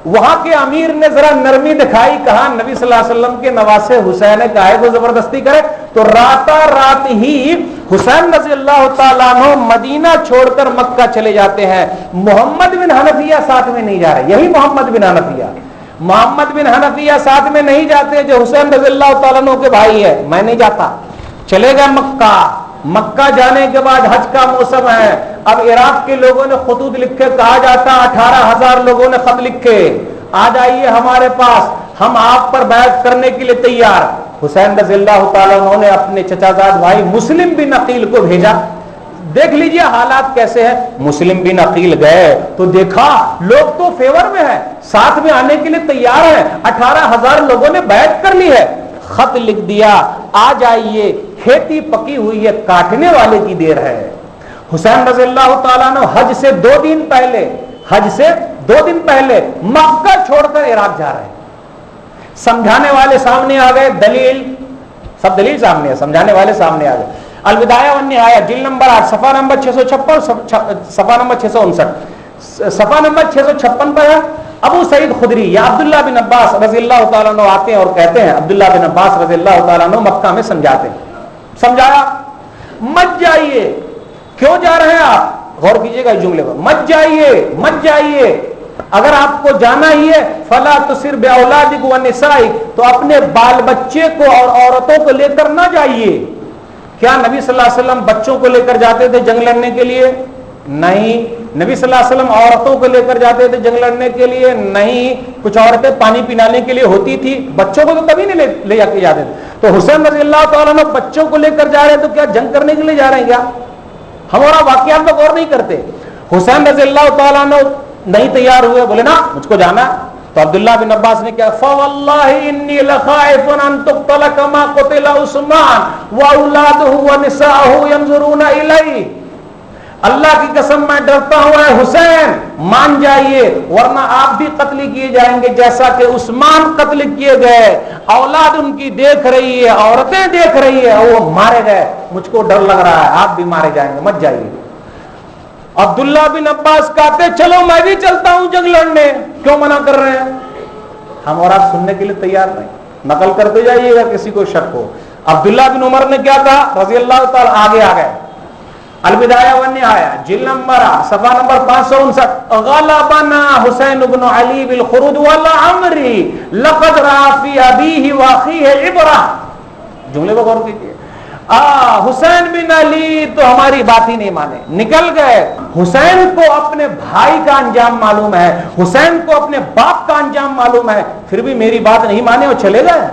وہاں کے امیر نے ذرا نرمی دکھائی، کہا نبی صلی اللہ علیہ وسلم کے نواسے حسین ہے، کہا ہے وہ زبردستی کرے. تو راتا رات ہی حسین رضی اللہ تعالیٰ عنہ مدینہ چھوڑ کر مکہ چلے جاتے ہیں. محمد بن حنفیہ ساتھ میں نہیں جا رہے، یہی محمد بن حنفیہ، محمد بن حنفیہ ساتھ میں نہیں جاتے جو حسین رضی اللہ تعالیٰ عنہ کے بھائی ہے. میں نہیں جاتا. چلے گئے مکہ. مکہ جانے کے بعد حج کا موسم ہے. اب عراق کے لوگوں نے خطوط لکھے، کہا جاتا 18,000 لوگوں نے خط لکھے، آ جائیے ہمارے پاس، ہم آپ پر بیعت کرنے کے لیے تیار. حسین رضی اللہ تعالیٰ عنہ نے اپنے چچا زاد بھائی مسلم بن عقیل کو بھیجا. دیکھ لیجئے حالات کیسے ہیں. مسلم بن عقیل گئے تو دیکھا لوگ تو فیور میں ہیں، ساتھ میں آنے کے لیے تیار ہیں، 18,000 لوگوں نے بیعت کر لی ہے. خط لکھ دیا، آ جائیے، کھیتی پکی ہوئی ہے، کاٹنے والے کی دیر ہے. حسین رضی اللہ تعالیٰ عنہ حج سے 2 دن پہلے مکہ چھوڑ کر عراق جا رہے ہیں. سمجھانے والے سامنے آ گئے، سب دلیل سامنے ہے، سمجھانے والے سامنے آ گئے. البدایہ والنہایہ جلد نمبر 8 صفحہ نمبر 656، صفحہ نمبر 659، صفحہ نمبر 656 پر ہے. ابو سعید خدری یا عبداللہ بن عباس رضی اللہ تعالیٰ عنہ آتے ہیں اور کہتے ہیں، عبداللہ بن عباس رضی اللہ تعالیٰ عنہ مکہ میں سمجھاتے ہیں. سمجھایا مت جائیے. کیوں جا رہے ہیں آپ؟ غور کیجئے گا اس جملے پر، مت جائیے. اگر آپ کو جانا ہی ہے فلا تسر باولادک ونسائک، تو اپنے بال بچے کو اور عورتوں کو لے کر نہ جائیے. کیا نبی صلی اللہ علیہ وسلم بچوں کو لے کر جاتے تھے جنگ لڑنے کے لیے؟ نہیں. نبی صلی اللہ علیہ وسلم عورتوں کو لے کر جاتے تھے جنگ لڑنے کے لیے؟ نہیں. کچھ عورتیں پانی پلانے کے لیے ہوتی تھی، بچوں کو تو کبھی نہیں لے جا کے جاتے تھے. تو حسین رضی اللہ تعالیٰ عنہ بچوں کو لے کر جا رہے ہیں، تو کیا جنگ کرنے کے لیے جا رہے ہیں کیا؟ ہمارا واقعات پر غور نہیں کرتے. حسین رضی اللہ تعالیٰ عنہ نہیں تیار ہوئے، بولے نا مجھ کو جانا. تو عبداللہ بن عباس نے کیا، فواللہ انی لخائف ان تقتل کما قتل عثمان واولادہ ونساءہ ينظرون الیہ. اللہ کی قسم میں ڈرتا ہوں اے حسین مان جائیے، ورنہ آپ بھی قتل کیے جائیں گے جیسا کہ عثمان قتل کیے گئے. اولاد ان کی دیکھ رہی ہے، عورتیں دیکھ رہی ہے، وہ مارے گئے. مجھ کو ڈر لگ رہا ہے، آپ بھی مارے جائیں گے، مت جائیے. عبداللہ بن عباس کہتے چلو میں بھی چلتا ہوں جنگ لڑنے. کیوں منع کر رہے ہیں؟ ہم اور آپ سننے کے لیے تیار نہیں. نقل کرتے جائیے گا کسی کو شک ہو. عبداللہ بن عمر نے کیا کہا رضی اللہ تعالی، آگے آ گئے. البدایہ والنہایہ جلد نمبر صفحہ نمبر 559، غلبنا حسین بن علی بالخروج والعمر لقد رأى في ابیہ واخیہ عبرہ. جملے پر غور کیجیے. حسین بن علی تو ہماری بات ہی نہیں مانے، نکل گئے. حسین کو اپنے بھائی کا انجام معلوم ہے، حسین کو اپنے باپ کا انجام معلوم ہے، پھر بھی میری بات نہیں مانے اور چلے گئے.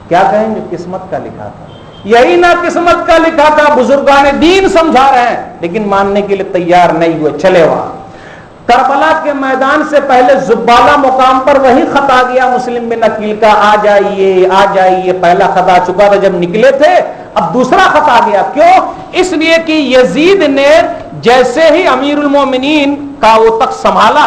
کیا کہیں گے؟ قسمت کا لکھا تھا. یہی نہ قسمت کا لکھا تھا. بزرگان دین سمجھا رہے ہیں لیکن ماننے کے لیے تیار نہیں ہوئے، چلے وہاں. کربلا کے میدان سے پہلے زبالہ مقام پر وہی خط آ گیا مسلم بن عقیل کا، آ جائیے. پہلا خط آ چکا تھا جب نکلے تھے، اب دوسرا خط آ گیا. کیوں؟ اس لیے کہ یزید نے جیسے ہی امیر المومنین کا وہ تک سنبھالا،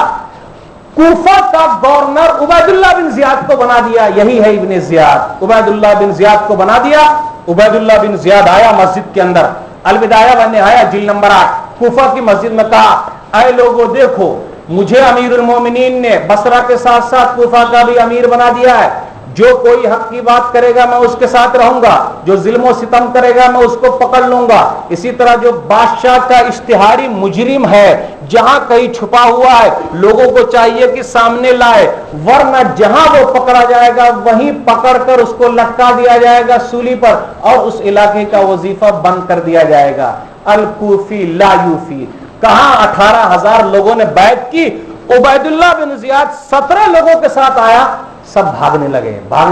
کوفہ کا گورنر عبید اللہ بن زیاد کو بنا دیا. یہی ہے ابن زیاد. عبید اللہ بن زیاد کو بنا دیا. عبید اللہ بن زیاد آیا مسجد کے اندر، البدایہ و نہایہ جلد نمبر 8 کوفہ کی مسجد میں کہا اے لوگوں دیکھو مجھے امیر المومنین نے بصرہ کے ساتھ ساتھ کوفہ کا بھی امیر بنا دیا ہے، جو کوئی حق کی بات کرے گا میں اس کے ساتھ رہوں گا، جو ظلم و ستم کرے گا میں اس کو پکڑ لوں گا، اسی طرح جو بادشاہ کا اشتہاری مجرم ہے جہاں کہیں چھپا ہوا ہے لوگوں کو چاہیے کہ سامنے لائے، ورنہ جہاں وہ پکڑا جائے گا وہیں پکڑ کر اس کو لٹکا دیا جائے گا سولی پر اور اس علاقے کا وظیفہ بند کر دیا جائے گا۔ الکوفی لا یوفی، کہاں 18,000 لوگوں نے بیعت کی، عبید اللہ بن زیاد 17 لوگوں کے ساتھ آیا، سب بھاگنے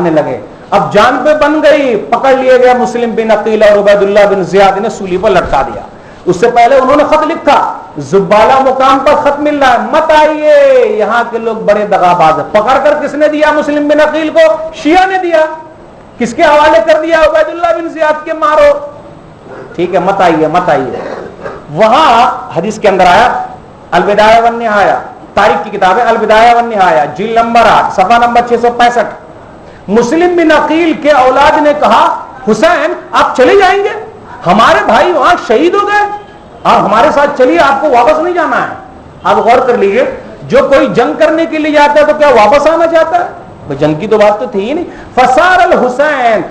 لگے، اب جان پہ بن گئی، پکڑ لیے گئے مسلم بن عقیل اور عبید اللہ بن زیاد نے سولی پر لٹکا دیا۔ اس سے پہلے انہوں نے خط لکھا، زبالہ مقام پر خط مل رہا ہے مت آئیے، یہاں کے لوگ بڑے دغاباز ہیں۔ پکڑ کر کس نے دیا مسلم بن عقیل کو؟ شیعہ نے دیا۔ کس کے حوالے کر دیا؟ عبید اللہ بن زیاد کے، مارو، ٹھیک ہے مت آئیے۔ وہاں حدیث کے اندر آیا البدایہ والنہایہ، تاریخ کی کتاب ہے البدایہ والنہایہ جلد نمبر 8 صفحہ نمبر 665، مسلم بن عقیل کے اولاد نے کہا حسین آپ چلے جائیں گے، ہمارے بھائی وہاں شہید ہو گئے، آپ ہمارے ساتھ چلیے، آپ کو واپس نہیں جانا ہے۔ آپ غور کر لیجیے، جو کوئی جنگ کرنے کے لیے جاتا ہے تو کیا واپس آنا چاہتا ہے؟ جنگ کی تو بات تو تھی ہی نہیں۔ فسار الحسین،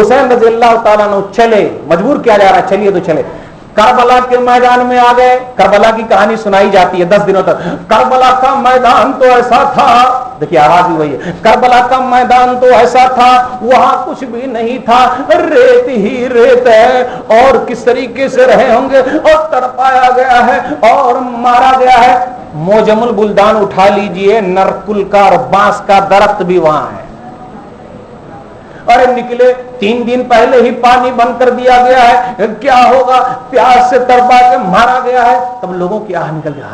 حسین رضی اللہ تعالیٰ عنہ چلے، مجبور کیا جا رہا ہے چلیے تو چلے۔ کربلا کے میدان میں آ گئے، کربلا کی کہانی سنائی جاتی ہے 10 دنوں تک۔ کربلا کا میدان تو ایسا تھا، دیکھیے آواز بھی وہی ہے، کربلا کا میدان تو ایسا تھا وہاں کچھ بھی نہیں تھا، ریت ہی ریت ہے، اور کس طریقے سے رہے ہوں گے، اور تڑپایا گیا ہے اور مارا گیا ہے۔ موجم البلدان اٹھا لیجئے، نرکل کا اور بانس کا درخت بھی وہاں ہے، ارے نکلے 3 دن پہلے ہی پانی بند کر دیا گیا ہے، کیا ہوگا، پیاس سے تڑپا کے مارا گیا ہے۔ تب لوگوں کی آہ نکل گیا۔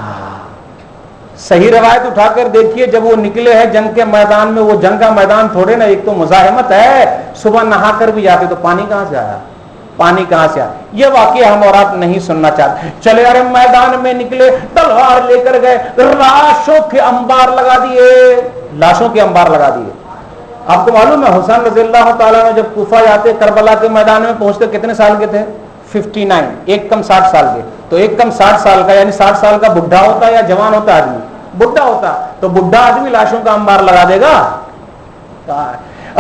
صحیح روایت اٹھا کر دیکھیے، جب وہ نکلے ہیں جنگ کے میدان میں، وہ جنگ کا میدان تھوڑے نا، ایک تو مزاحمت ہے، صبح نہا کر بھی جاتے تو پانی کہاں سے آیا، یہ واقعہ ہم اور آپ نہیں سننا چاہتے۔ چلے ارے میدان میں نکلے، تلوار لے کر گئے، لاشوں کے انبار لگا دیے۔ آپ کو معلوم ہے حسین رضی اللہ تعالیٰ نے جب کوفہ جاتے کربلا کے میدان میں پہنچتے کتنے سال کے تھے؟ 59، ایک کم 60 سال کے۔ تو ایک کم 60 سال کا یعنی 60 سال کا بڈھا ہوتا یا جوان ہوتا آدمی؟ بڈھا ہوتا، تو بڈھا آدمی لاشوں کا انبار لگا دے گا؟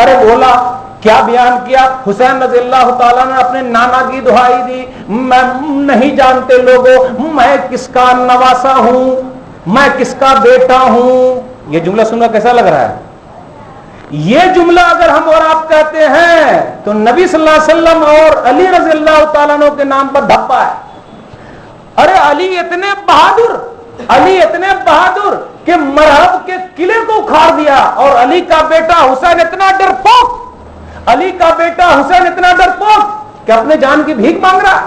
ارے بولا کیا بیان کیا حسین رضی اللہ تعالیٰ نے، اپنے نانا کی دہائی دی، میں نہیں جانتے لوگوں میں کس کا نواسا ہوں، میں کس کا بیٹا ہوں۔ یہ جملہ سن کر کیسا لگ رہا ہے؟ یہ جملہ اگر ہم اور آپ کہتے ہیں تو نبی صلی اللہ علیہ وسلم اور علی رضی اللہ تعالیٰ عنہ کے نام پر دھپا ہے۔ ارے علی اتنے بہادر کہ مرہب کے قلعے کو اکھاڑ دیا، اور علی کا بیٹا حسین اتنا ڈرپوک کہ اپنے جان کی بھیک مانگ رہا۔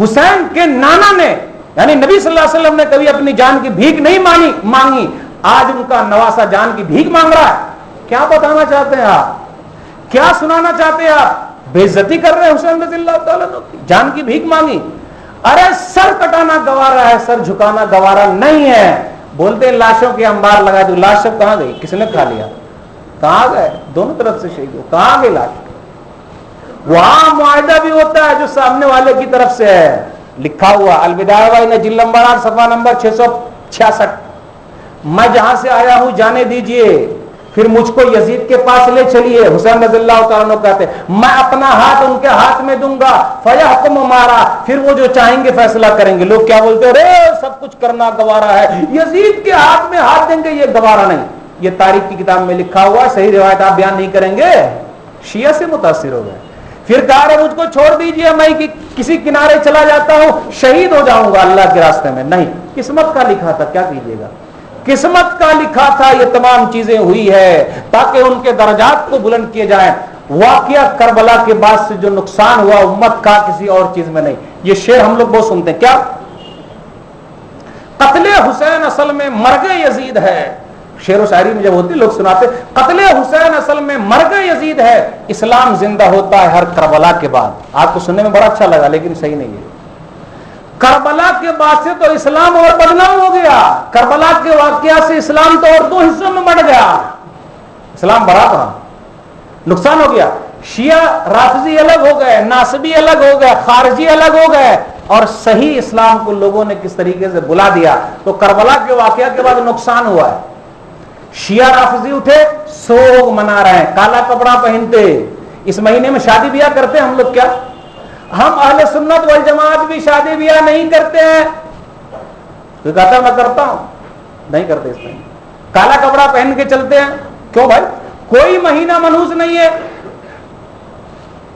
حسین کے نانا نے یعنی نبی صلی اللہ علیہ وسلم نے کبھی اپنی جان کی بھیک نہیں مانگی، آج ان کا نواسا جان کی بھیک مانگ رہا ہے۔ کیا بتانا چاہتے ہیں آپ؟ کیا سنانا چاہتے ہیں آپ؟ بے عزتی کر رہے ہیں حسین رضی اللہ تعالیٰ عنہ، جان کی بھیک مانگی۔ ارے سر کٹانا گوارا ہے، سر جھکانا گوارا نہیں ہے۔ بولتے ہیں لاشوں کے انبار لگا دو، لاش سب کہاں گئی؟ کس نے کھا لیا؟ کہاں گئے؟ دونوں طرف سے شہید ہو، کہاں گئی لاش؟ وہاں معاہدہ بھی ہوتا ہے جو سامنے والے کی طرف سے ہے، لکھا ہوا البدایہ والنہایہ جلد نمبر 8 صفحہ نمبر 666، میں جہاں سے آیا ہوں جانے دیجئے، پھر مجھ کو یزید کے پاس لے چلیے۔ حسین رضی اللہ تعالیٰ عنہ کہتے میں اپنا ہاتھ ان کے ہاتھ میں دوں گا، فیحکم مارا، پھر وہ جو چاہیں گے فیصلہ کریں گے۔ لوگ کیا بولتے ہیں؟ ارے سب کچھ کرنا گوارا ہے، یزید کے ہاتھ میں ہاتھ دیں گے یہ گوارا نہیں۔ یہ تاریخ کی کتاب میں لکھا ہوا، صحیح روایت آپ بیان نہیں کریں گے، شیعہ سے متاثر ہو گئے۔ پھر کہا رہے مجھ کو چھوڑ دیجئے، میں کسی کنارے چلا جاتا ہوں، شہید ہو جاؤں گا اللہ کے راستے میں۔ نہیں، قسمت کا لکھا تھا، کیا کیجیے گا، قسمت کا لکھا تھا، یہ تمام چیزیں ہوئی ہے تاکہ ان کے درجات کو بلند کیے جائیں۔ واقعہ کربلا کے بعد سے جو نقصان ہوا امت کا کسی اور چیز میں نہیں۔ یہ شعر ہم لوگ بہت سنتے ہیں، کیا قتل حسین اصل میں مرگ یزید ہے۔ شعر و شاعری میں جب ہوتی لوگ سناتے قتل حسین اصل میں مرگ یزید ہے، اسلام زندہ ہوتا ہے ہر کربلا کے بعد۔ آپ کو سننے میں بڑا اچھا لگا لیکن صحیح نہیں ہے۔ کربلا کے بعد سے تو اسلام اور بدنام ہو گیا، کربلا کے واقعہ سے اسلام تو اور 2 حصوں میں بٹ گیا، اسلام بڑا تھا، نقصان ہو گیا۔ شیعہ رافضی الگ ہو گئے، ناصبی الگ ہو گئے، خارجی الگ ہو گئے، اور صحیح اسلام کو لوگوں نے کس طریقے سے بلا دیا. تو کربلا کے واقعہ کے بعد نقصان ہوا ہے. شیعہ رافضی اٹھے، سوگ منا رہے ہیں، کالا کپڑا پہنتے. اس مہینے میں شادی بیاہ کرتے ہیں ہم لوگ کیا؟ ہم اہل سنت والجماعت بھی شادی بیاہ نہیں کرتے ہیں. تو کہتا ہے میں کرتا ہوں، نہیں کرتے. اس مہینے کالا کپڑا پہن کے چلتے ہیں. کیوں بھائی؟ کوئی مہینہ منحوس نہیں ہے.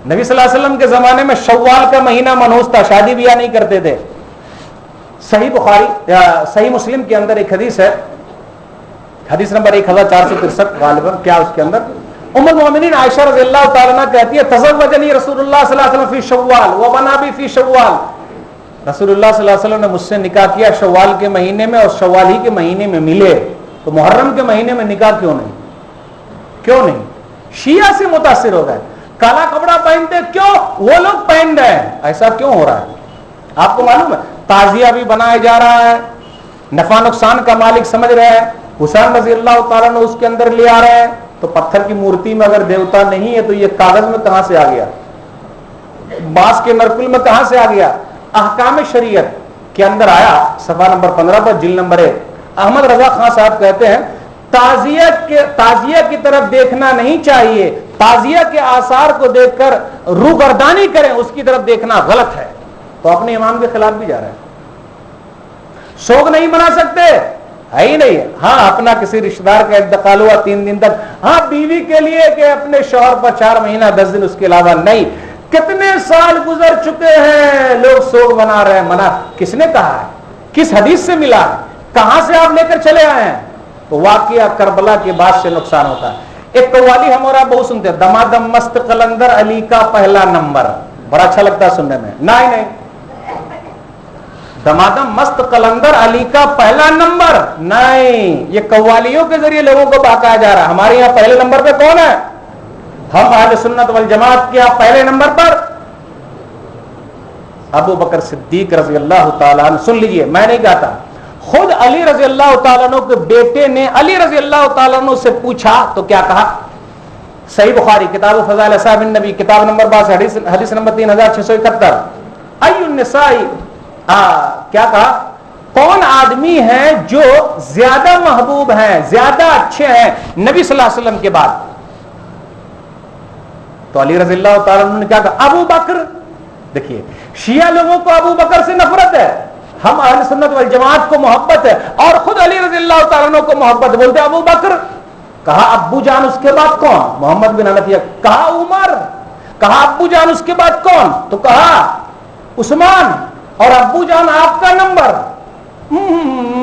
نبی صلی اللہ علیہ وسلم کے زمانے میں شوال کا مہینہ منحوس تھا، شادی بیاہ نہیں کرتے تھے. صحیح بخاری صحیح مسلم کے اندر ایک حدیث ہے، حدیث نمبر 1463 غالباً. کیا اس کے اندر ام المؤمنین عائشہ رضی اللہ تعالیٰ عنہ کہتی ہے تزوجنی رسول اللہ صلی اللہ علیہ وسلم فی شوال وبنا بی فی شوال. رسول اللہ صلی اللہ علیہ وسلم نے مجھ سے نکاح کیا شوال کے مہینے میں، اور شوال ہی کے مہینے میں ملے. تو محرم کے مہینے میں نکاح کیوں نہیں؟ کیوں نہیں؟ شیعہ سے متاثر ہو گئے. کالا کپڑا پہنتے کیوں؟ وہ لوگ پہن رہے ہیں. ایسا کیوں ہو رہا ہے؟ آپ کو معلوم ہے تعزیہ بھی بنایا جا رہا ہے، نفع نقصان کا مالک سمجھ رہے ہیں. حسین رضی اللہ تعالیٰ نے اس کے اندر لے آ رہے ہیں. تو پتھر کی مورتی میں اگر دیوتا نہیں ہے تو یہ کاغذ میں کہاں سے آ گیا؟ بانس کے نرکل میں کہاں سے آ گیا؟ احکام شریعت کے اندر آیا. صفحہ نمبر 15 پر جلد نمبر 1 احمد رضا خان صاحب کہتے ہیں تعزیہ کی طرف دیکھنا نہیں چاہیے، تعزیہ کے آثار کو دیکھ کر روگردانی کریں، اس کی طرف دیکھنا غلط ہے. تو اپنے امام کے خلاف بھی جا رہے ہیں. سوگ نہیں منا سکتے ہے ہی نہیں. ہاں اپنا کسی رشتہ دار کا انتقال ہوا 3 دن تک، ہاں بیوی کے لیے کہ اپنے شوہر پر 4 مہینہ 10 دن، اس کے علاوہ نہیں. کتنے سال گزر چکے ہیں لوگ سوگ منا رہے ہیں. منع کس نے کہا ہے؟ کس حدیث سے ملا ہے؟ کہاں سے آپ لے کر چلے آئے ہیں؟ تو واقعہ کربلا کے بعد سے نقصان ہوتا ہے. ایک قوالی ہم اور آپ بہت سنتے ہیں، دمادم مست قلندر علی کا پہلا نمبر. بڑا اچھا لگتا ہے سننے میں. نہیں، دمادم مست قلندر علی کا پہلا نمبر نہیں. یہ قوالیوں کے ذریعے لوگوں کو بہکایا جا رہا ہے. ہمارے یہاں پہلے نمبر پہ کون ہے؟ ہم اہل سنت والجماعت کے پہلے نمبر پر ابو بکر صدیق رضی اللہ تعالیٰ عنہ. سن لیجئے، میں نہیں کہتا، خود علی رضی اللہ تعالیٰ عنہ کے بیٹے نے علی رضی اللہ تعالیٰ عنہ سے پوچھا تو کیا کہا؟ صحیح بخاری کتاب فضائل اصحاب النبی کتاب نمبر 22 حدیث نمبر 3671 ای النساء کیا کہا؟ کون آدمی ہیں جو زیادہ محبوب ہیں، زیادہ اچھے ہیں نبی صلی اللہ علیہ وسلم کے بعد؟ تو علی رضی اللہ تعالیٰ عنہ نے کیا کہا؟ ابو بکر. دیکھیے شیعہ لوگوں کو ابو بکر سے نفرت ہے، ہم اہل سنت والجماعت کو محبت ہے، اور خود علی رضی اللہ تعالیٰ عنہ کو محبت. بولتے ابو بکر. کہا ابو جان اس کے بعد کون؟ محمد بن حنفیہ. کہا عمر. کہا ابو جان اس کے بعد کون؟ تو کہا عثمان. اور ابو جان آپ کا نمبر؟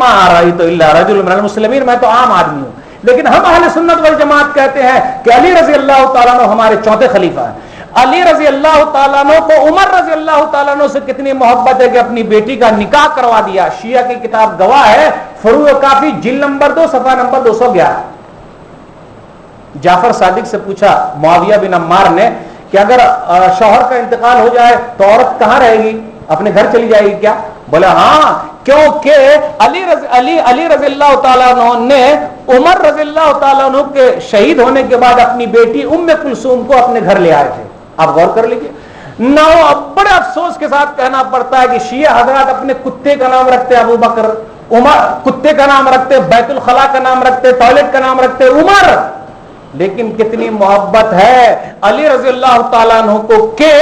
ما رأیت الا رجل من المسلمین، میں تو عام آدمی ہوں. لیکن ہم اہل سنت والجماعت کہتے ہیں کہ علی رضی اللہ تعالیٰ عنہ ہمارے چوتھے خلیفہ ہیں. علی رضی اللہ تعالیٰ عنہ کو عمر رضی اللہ تعالیٰ عنہ سے کتنی محبت ہے کہ اپنی بیٹی کا نکاح کروا دیا. شیعہ کی کتاب گواہ ہے، فروع کافی جلد نمبر 2 صفحہ نمبر 211. جعفر صادق سے پوچھا معاویہ بن عمار نے کہ اگر شوہر کا انتقال ہو جائے تو عورت کہاں رہے گی؟ اپنے گھر چلی جائے گی کیا؟ بولا ہاں، کیونکہ علی رضی اللہ تعالیٰ عنہ نے عمر رضی اللہ تعالیٰ عنہ کے شہید ہونے کے بعد اپنی بیٹی ام کلثوم کو اپنے گھر لے آئے تھے. آپ غور کر لیجیے. بڑے افسوس کے ساتھ کہنا پڑتا ہے کہ شیعہ حضرات اپنے کتے کا نام رکھتے ابو بکر، عمر کتے کا نام رکھتے، بیت الخلاء کا نام رکھتے، ٹوائلٹ کا نام رکھتے عمر. لیکن کتنی محبت ہے علی رضی اللہ تعالیٰ عنہ کو کہ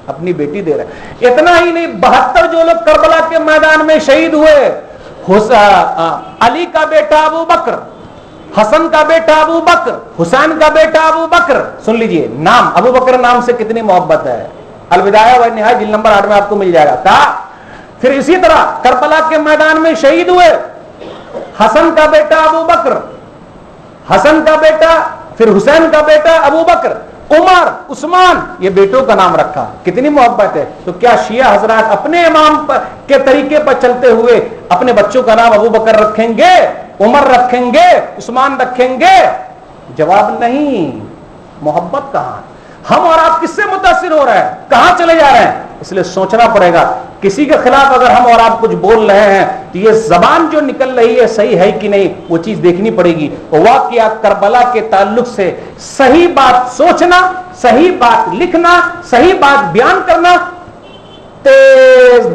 اپنی بیٹی دے رہے. اتنا ہی نہیں، 72 جو لوگ کربلا کے میدان میں شہید ہوئے، علی کا بیٹا ابو بکر، حسن کا بیٹا ابو بکر، حسین کا بیٹا ابو بکر. سن لیجئے نام، ابو بکر نام سے کتنی محبت ہے. البدایہ و نہایہ جلد نمبر 8 میں آپ کو مل جائے گا. پھر اسی طرح کربلا کے میدان میں شہید ہوئے حسن کا بیٹا ابو بکر، حسن کا بیٹا، پھر حسین کا بیٹا ابو بکر، عمر، عثمان، یہ بیٹوں کا نام رکھا. کتنی محبت ہے. تو کیا شیعہ حضرات اپنے امام کے طریقے پر چلتے ہوئے اپنے بچوں کا نام ابو بکر رکھیں گے، عمر رکھیں گے، عثمان رکھیں گے؟ جواب نہیں. محبت کہاں؟ ہم اور آپ کس سے متاثر ہو رہے ہیں؟ کہاں چلے جا رہے ہیں؟ اس لیے سوچنا پڑے گا کسی کے خلاف اگر ہم اور آپ کچھ بول رہے ہیں تو یہ زبان جو نکل رہی ہے صحیح ہے کہ نہیں وہ چیز دیکھنی پڑے گی. واقعہ کربلا کے تعلق سے صحیح بات سوچنا, صحیح بات لکھنا, صحیح بات بیان کرنا تیز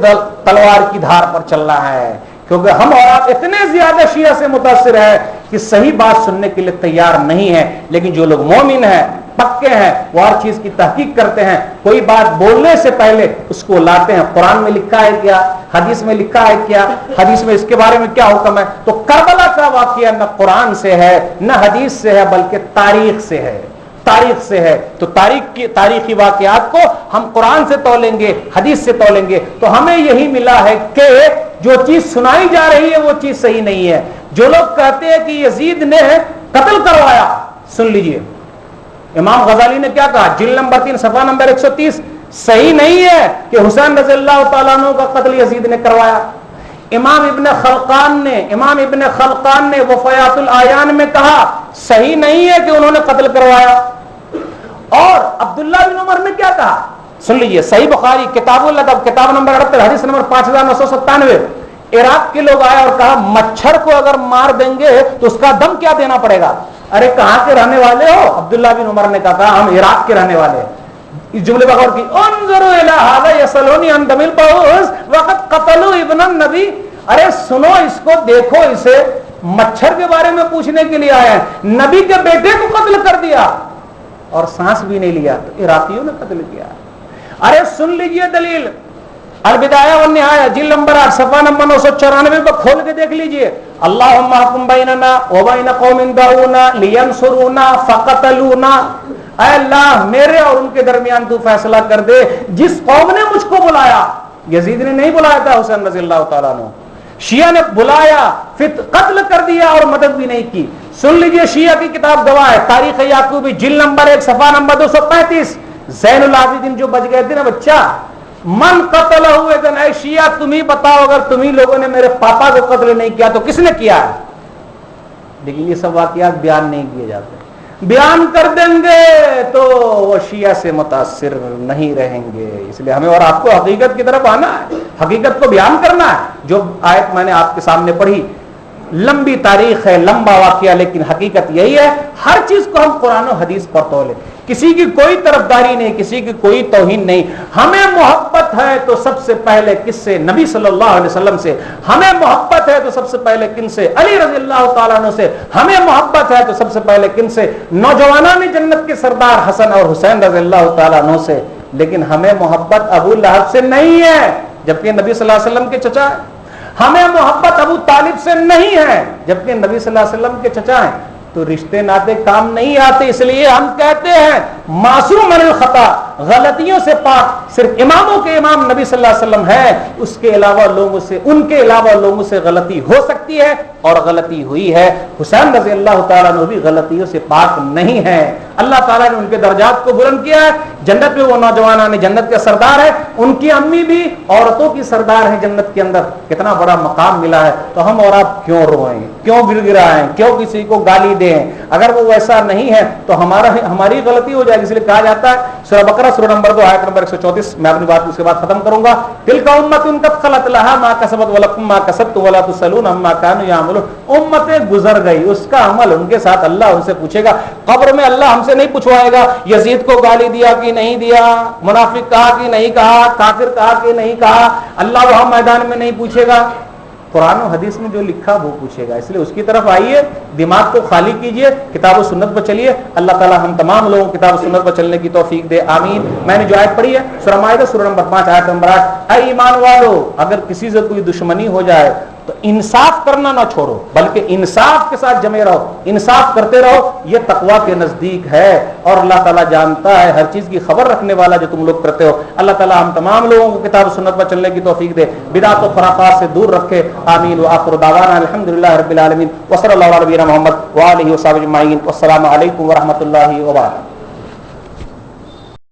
تلوار کی دھار پر چل رہا ہے, کیونکہ ہم اور آپ اتنے زیادہ شیعہ سے متاثر ہیں کہ صحیح بات سننے کے لیے تیار نہیں ہے. لیکن جو لوگ مومن ہیں, پکے ہیں, وہ ہر چیز کی تحقیق کرتے ہیں, کوئی بات بولنے سے پہلے اس کو لاتے ہیں, قرآن میں لکھا ہے کیا, حدیث میں لکھا ہے کیا, حدیث میں اس کے بارے میں کیا حکم ہے. تو کربلا کا واقعہ نہ قرآن سے ہے نہ حدیث سے ہے بلکہ تاریخ سے ہے, تاریخ سے ہے. تو تاریخی واقعات کو ہم قرآن سے تولیں گے, حدیث سے تولیں گے, تو ہمیں یہی ملا ہے کہ جو چیز سنائی جا رہی ہے وہ چیز صحیح نہیں ہے. جو لوگ کہتے ہیں کہ یزید نے قتل کروایا, سن لیجئے امام غزالی نے کیا کہا, جلد نمبر 3 صفحہ نمبر 130, صحیح نہیں ہے کہ حسین رضی اللہ تعالیٰ عنہ کا قتل یزید نے کروایا. امام ابن خلقان نے وفیات الاعیان میں کہا صحیح نہیں ہے کہ انہوں نے قتل کروایا. اور عبداللہ بن عمر نے کیا کہا, سن لیجئے, صحیح بخاری کتاب الادب کتاب نمبر 78 حدیث نمبر 5997, عراق کے لوگ آئے اور کہا مچھر کو اگر مار دیں گے تو اس کا دم کیا دینا پڑے گا. ارے کہاں کے رہنے والے ہو؟ عبداللہ بن عمر نے کہا ہم عراق کے رہنے والے ہیں. اس جملے پر غور کی, انظروا الی ھذا یسألونی عن دم البعوض وقد قتلوا ابن النبی. ارے سنو اس کو, دیکھو اسے, مچھر کے بارے میں پوچھنے کے لیے آیا ہے, نبی کے بیٹے کو قتل کر دیا اور سانس بھی نہیں لیا, تو عراقیوں نے قتل کیا. ارے سن لیجئے دلیل, البدایہ والنہایہ جلد نمبر 8 صفحہ نمبر 994 کو کھول کے دیکھ لیجئے. اللہم احکم بیننا وبین قوم دعونا لینصرونا فقتلونا. اے اللہ میرے اور ان کے درمیان تو فیصلہ کر دے, جس قوم نے مجھ کو بلایا, یزید نے نہیں بلایا تھا حسین رضی اللہ تعالیٰ عنہ, شیعہ نے بلایا پھر قتل کر دیا اور مدد بھی نہیں کی. سن لیجئے شیعہ کی کتاب گواہ ہے, تاریخ یعقوبی جلد نمبر 1 صفحہ نمبر 235, زین العابدین جو بچ گئے تھے نا بچہ, من قتل ہوئے دن, اے شیعہ تم ہی بتاؤ اگر تم ہی لوگوں نے میرے پاپا کو قتل نہیں کیا تو کس نے کیا ہے. لیکن یہ سب واقعات بیان نہیں کیے جاتے. بیان کر دیں گے تو وہ شیعہ سے متاثر نہیں رہیں گے. اس لیے ہمیں اور آپ کو حقیقت کی طرف آنا ہے, حقیقت کو بیان کرنا ہے. جو آیت میں نے آپ کے سامنے پڑھی, لمبی تاریخ ہے, لمبا واقعہ, لیکن حقیقت یہی ہے ہر چیز کو ہم قرآن و حدیث پر تولے. کسی کی کوئی طرفداری نہیں, کسی کی کوئی توہین نہیں. ہمیں محبت ہے تو سب سے پہلے کس سے, نبی صلی اللہ علیہ وسلم سے. ہمیں محبت ہے تو سب سے پہلے کن سے, علی رضی اللہ تعالیٰ عنہ سے. ہمیں محبت ہے تو سب سے پہلے کن سے, نوجوانان جنت کے سردار حسن اور حسین رضی اللہ تعالیٰ عنہ سے. لیکن ہمیں محبت ابو لہب سے نہیں ہے جبکہ نبی صلی اللہ علیہ وسلم کے چچا ہے. ہمیں محبت ابو طالب سے نہیں ہے جبکہ نبی صلی اللہ علیہ وسلم کے چچا ہیں. تو رشتے ناطے کام نہیں آتے. اس لیے ہم کہتے ہیں معصوم من الخطا, غلطیوں سے پاک صرف اماموں کے امام نبی صلی اللہ علیہ وسلم ہے. اس کے علاوہ لوگوں سے, ان کے علاوہ لوگوں سے غلطی ہو سکتی ہے اور غلطی ہوئی ہے. حسین رضی اللہ تعالیٰ عنہ بھی غلطیوں سے پاک نہیں ہے. اللہ تعالیٰ نے ان کے درجات کو بلند کیا ہے. جنت میں وہ نوجوانان جنت کے سردار ہے, ان کی امی بھی عورتوں کی سردار ہیں جنت کے اندر. کتنا بڑا مقام ملا ہے. تو ہم اور آپ کیوں روئیں, کیوں گر گرائیں, کیوں کسی کو گالی دیں؟ اگر وہ ویسا نہیں ہے تو ہماری غلطی ہو جائے گی. اس لیے کہا جاتا ہے سورہ بقرہ سورہ نمبر 2 آیت نمبر 134, میں اپنی بات اس کے بعد ختم کروں گا. تلک امۃ قد خلت لها ما کسبت ولکم ما کسبتم ولا تسألون عما كانوا يعملون. امتیں گزر گئی, اس کا عمل ان کے ساتھ اللہ ان سے پوچھے گا. قبر میں اللہ ہم سے نہیں پوچھوائے گا یزید کو گالی دیا کہ نہیں دیا, منافق کہا کہ نہیں کہا, کافر کہا کہ نہیں کہا. اللہ وہاں میدان میں نہیں پوچھے گا, قرآن و حدیث میں جو لکھا وہ پوچھے گا. اس لیے اس کی طرف آئیے, دماغ کو خالی کیجئے, کتاب و سنت پر چلیے. اللہ تعالی ہم تمام لوگوں کو کتاب و سنت پر چلنے کی توفیق دے, آمین. میں نے جو آیت پڑھی ہے سورہ مائدہ سورہ نمبر 5 آیت نمبر 8, اے ایمان والو اگر کسی سے کوئی دشمنی ہو جائے تو انصاف کرنا نہ چھوڑو بلکہ انصاف کے ساتھ جمے رہو, انصاف کرتے رہو. یہ تقویٰ کے نزدیک ہے اور اللہ تعالیٰ جانتا ہے, ہر چیز کی خبر رکھنے والا جو تم لوگ کرتے ہو. اللہ تعالیٰ ہم تمام لوگوں کو کتاب و سنت پر چلنے کی توفیق دے, بدعت و خرافات سے دور رکھے, آمین. وآخر دعوانا الحمدللہ رب العالمین وصلی اللہ علیہ محمد وآلہ وصحبہ اجمعین. والسلام علیکم ورحمۃ اللہ وبرکاتہ.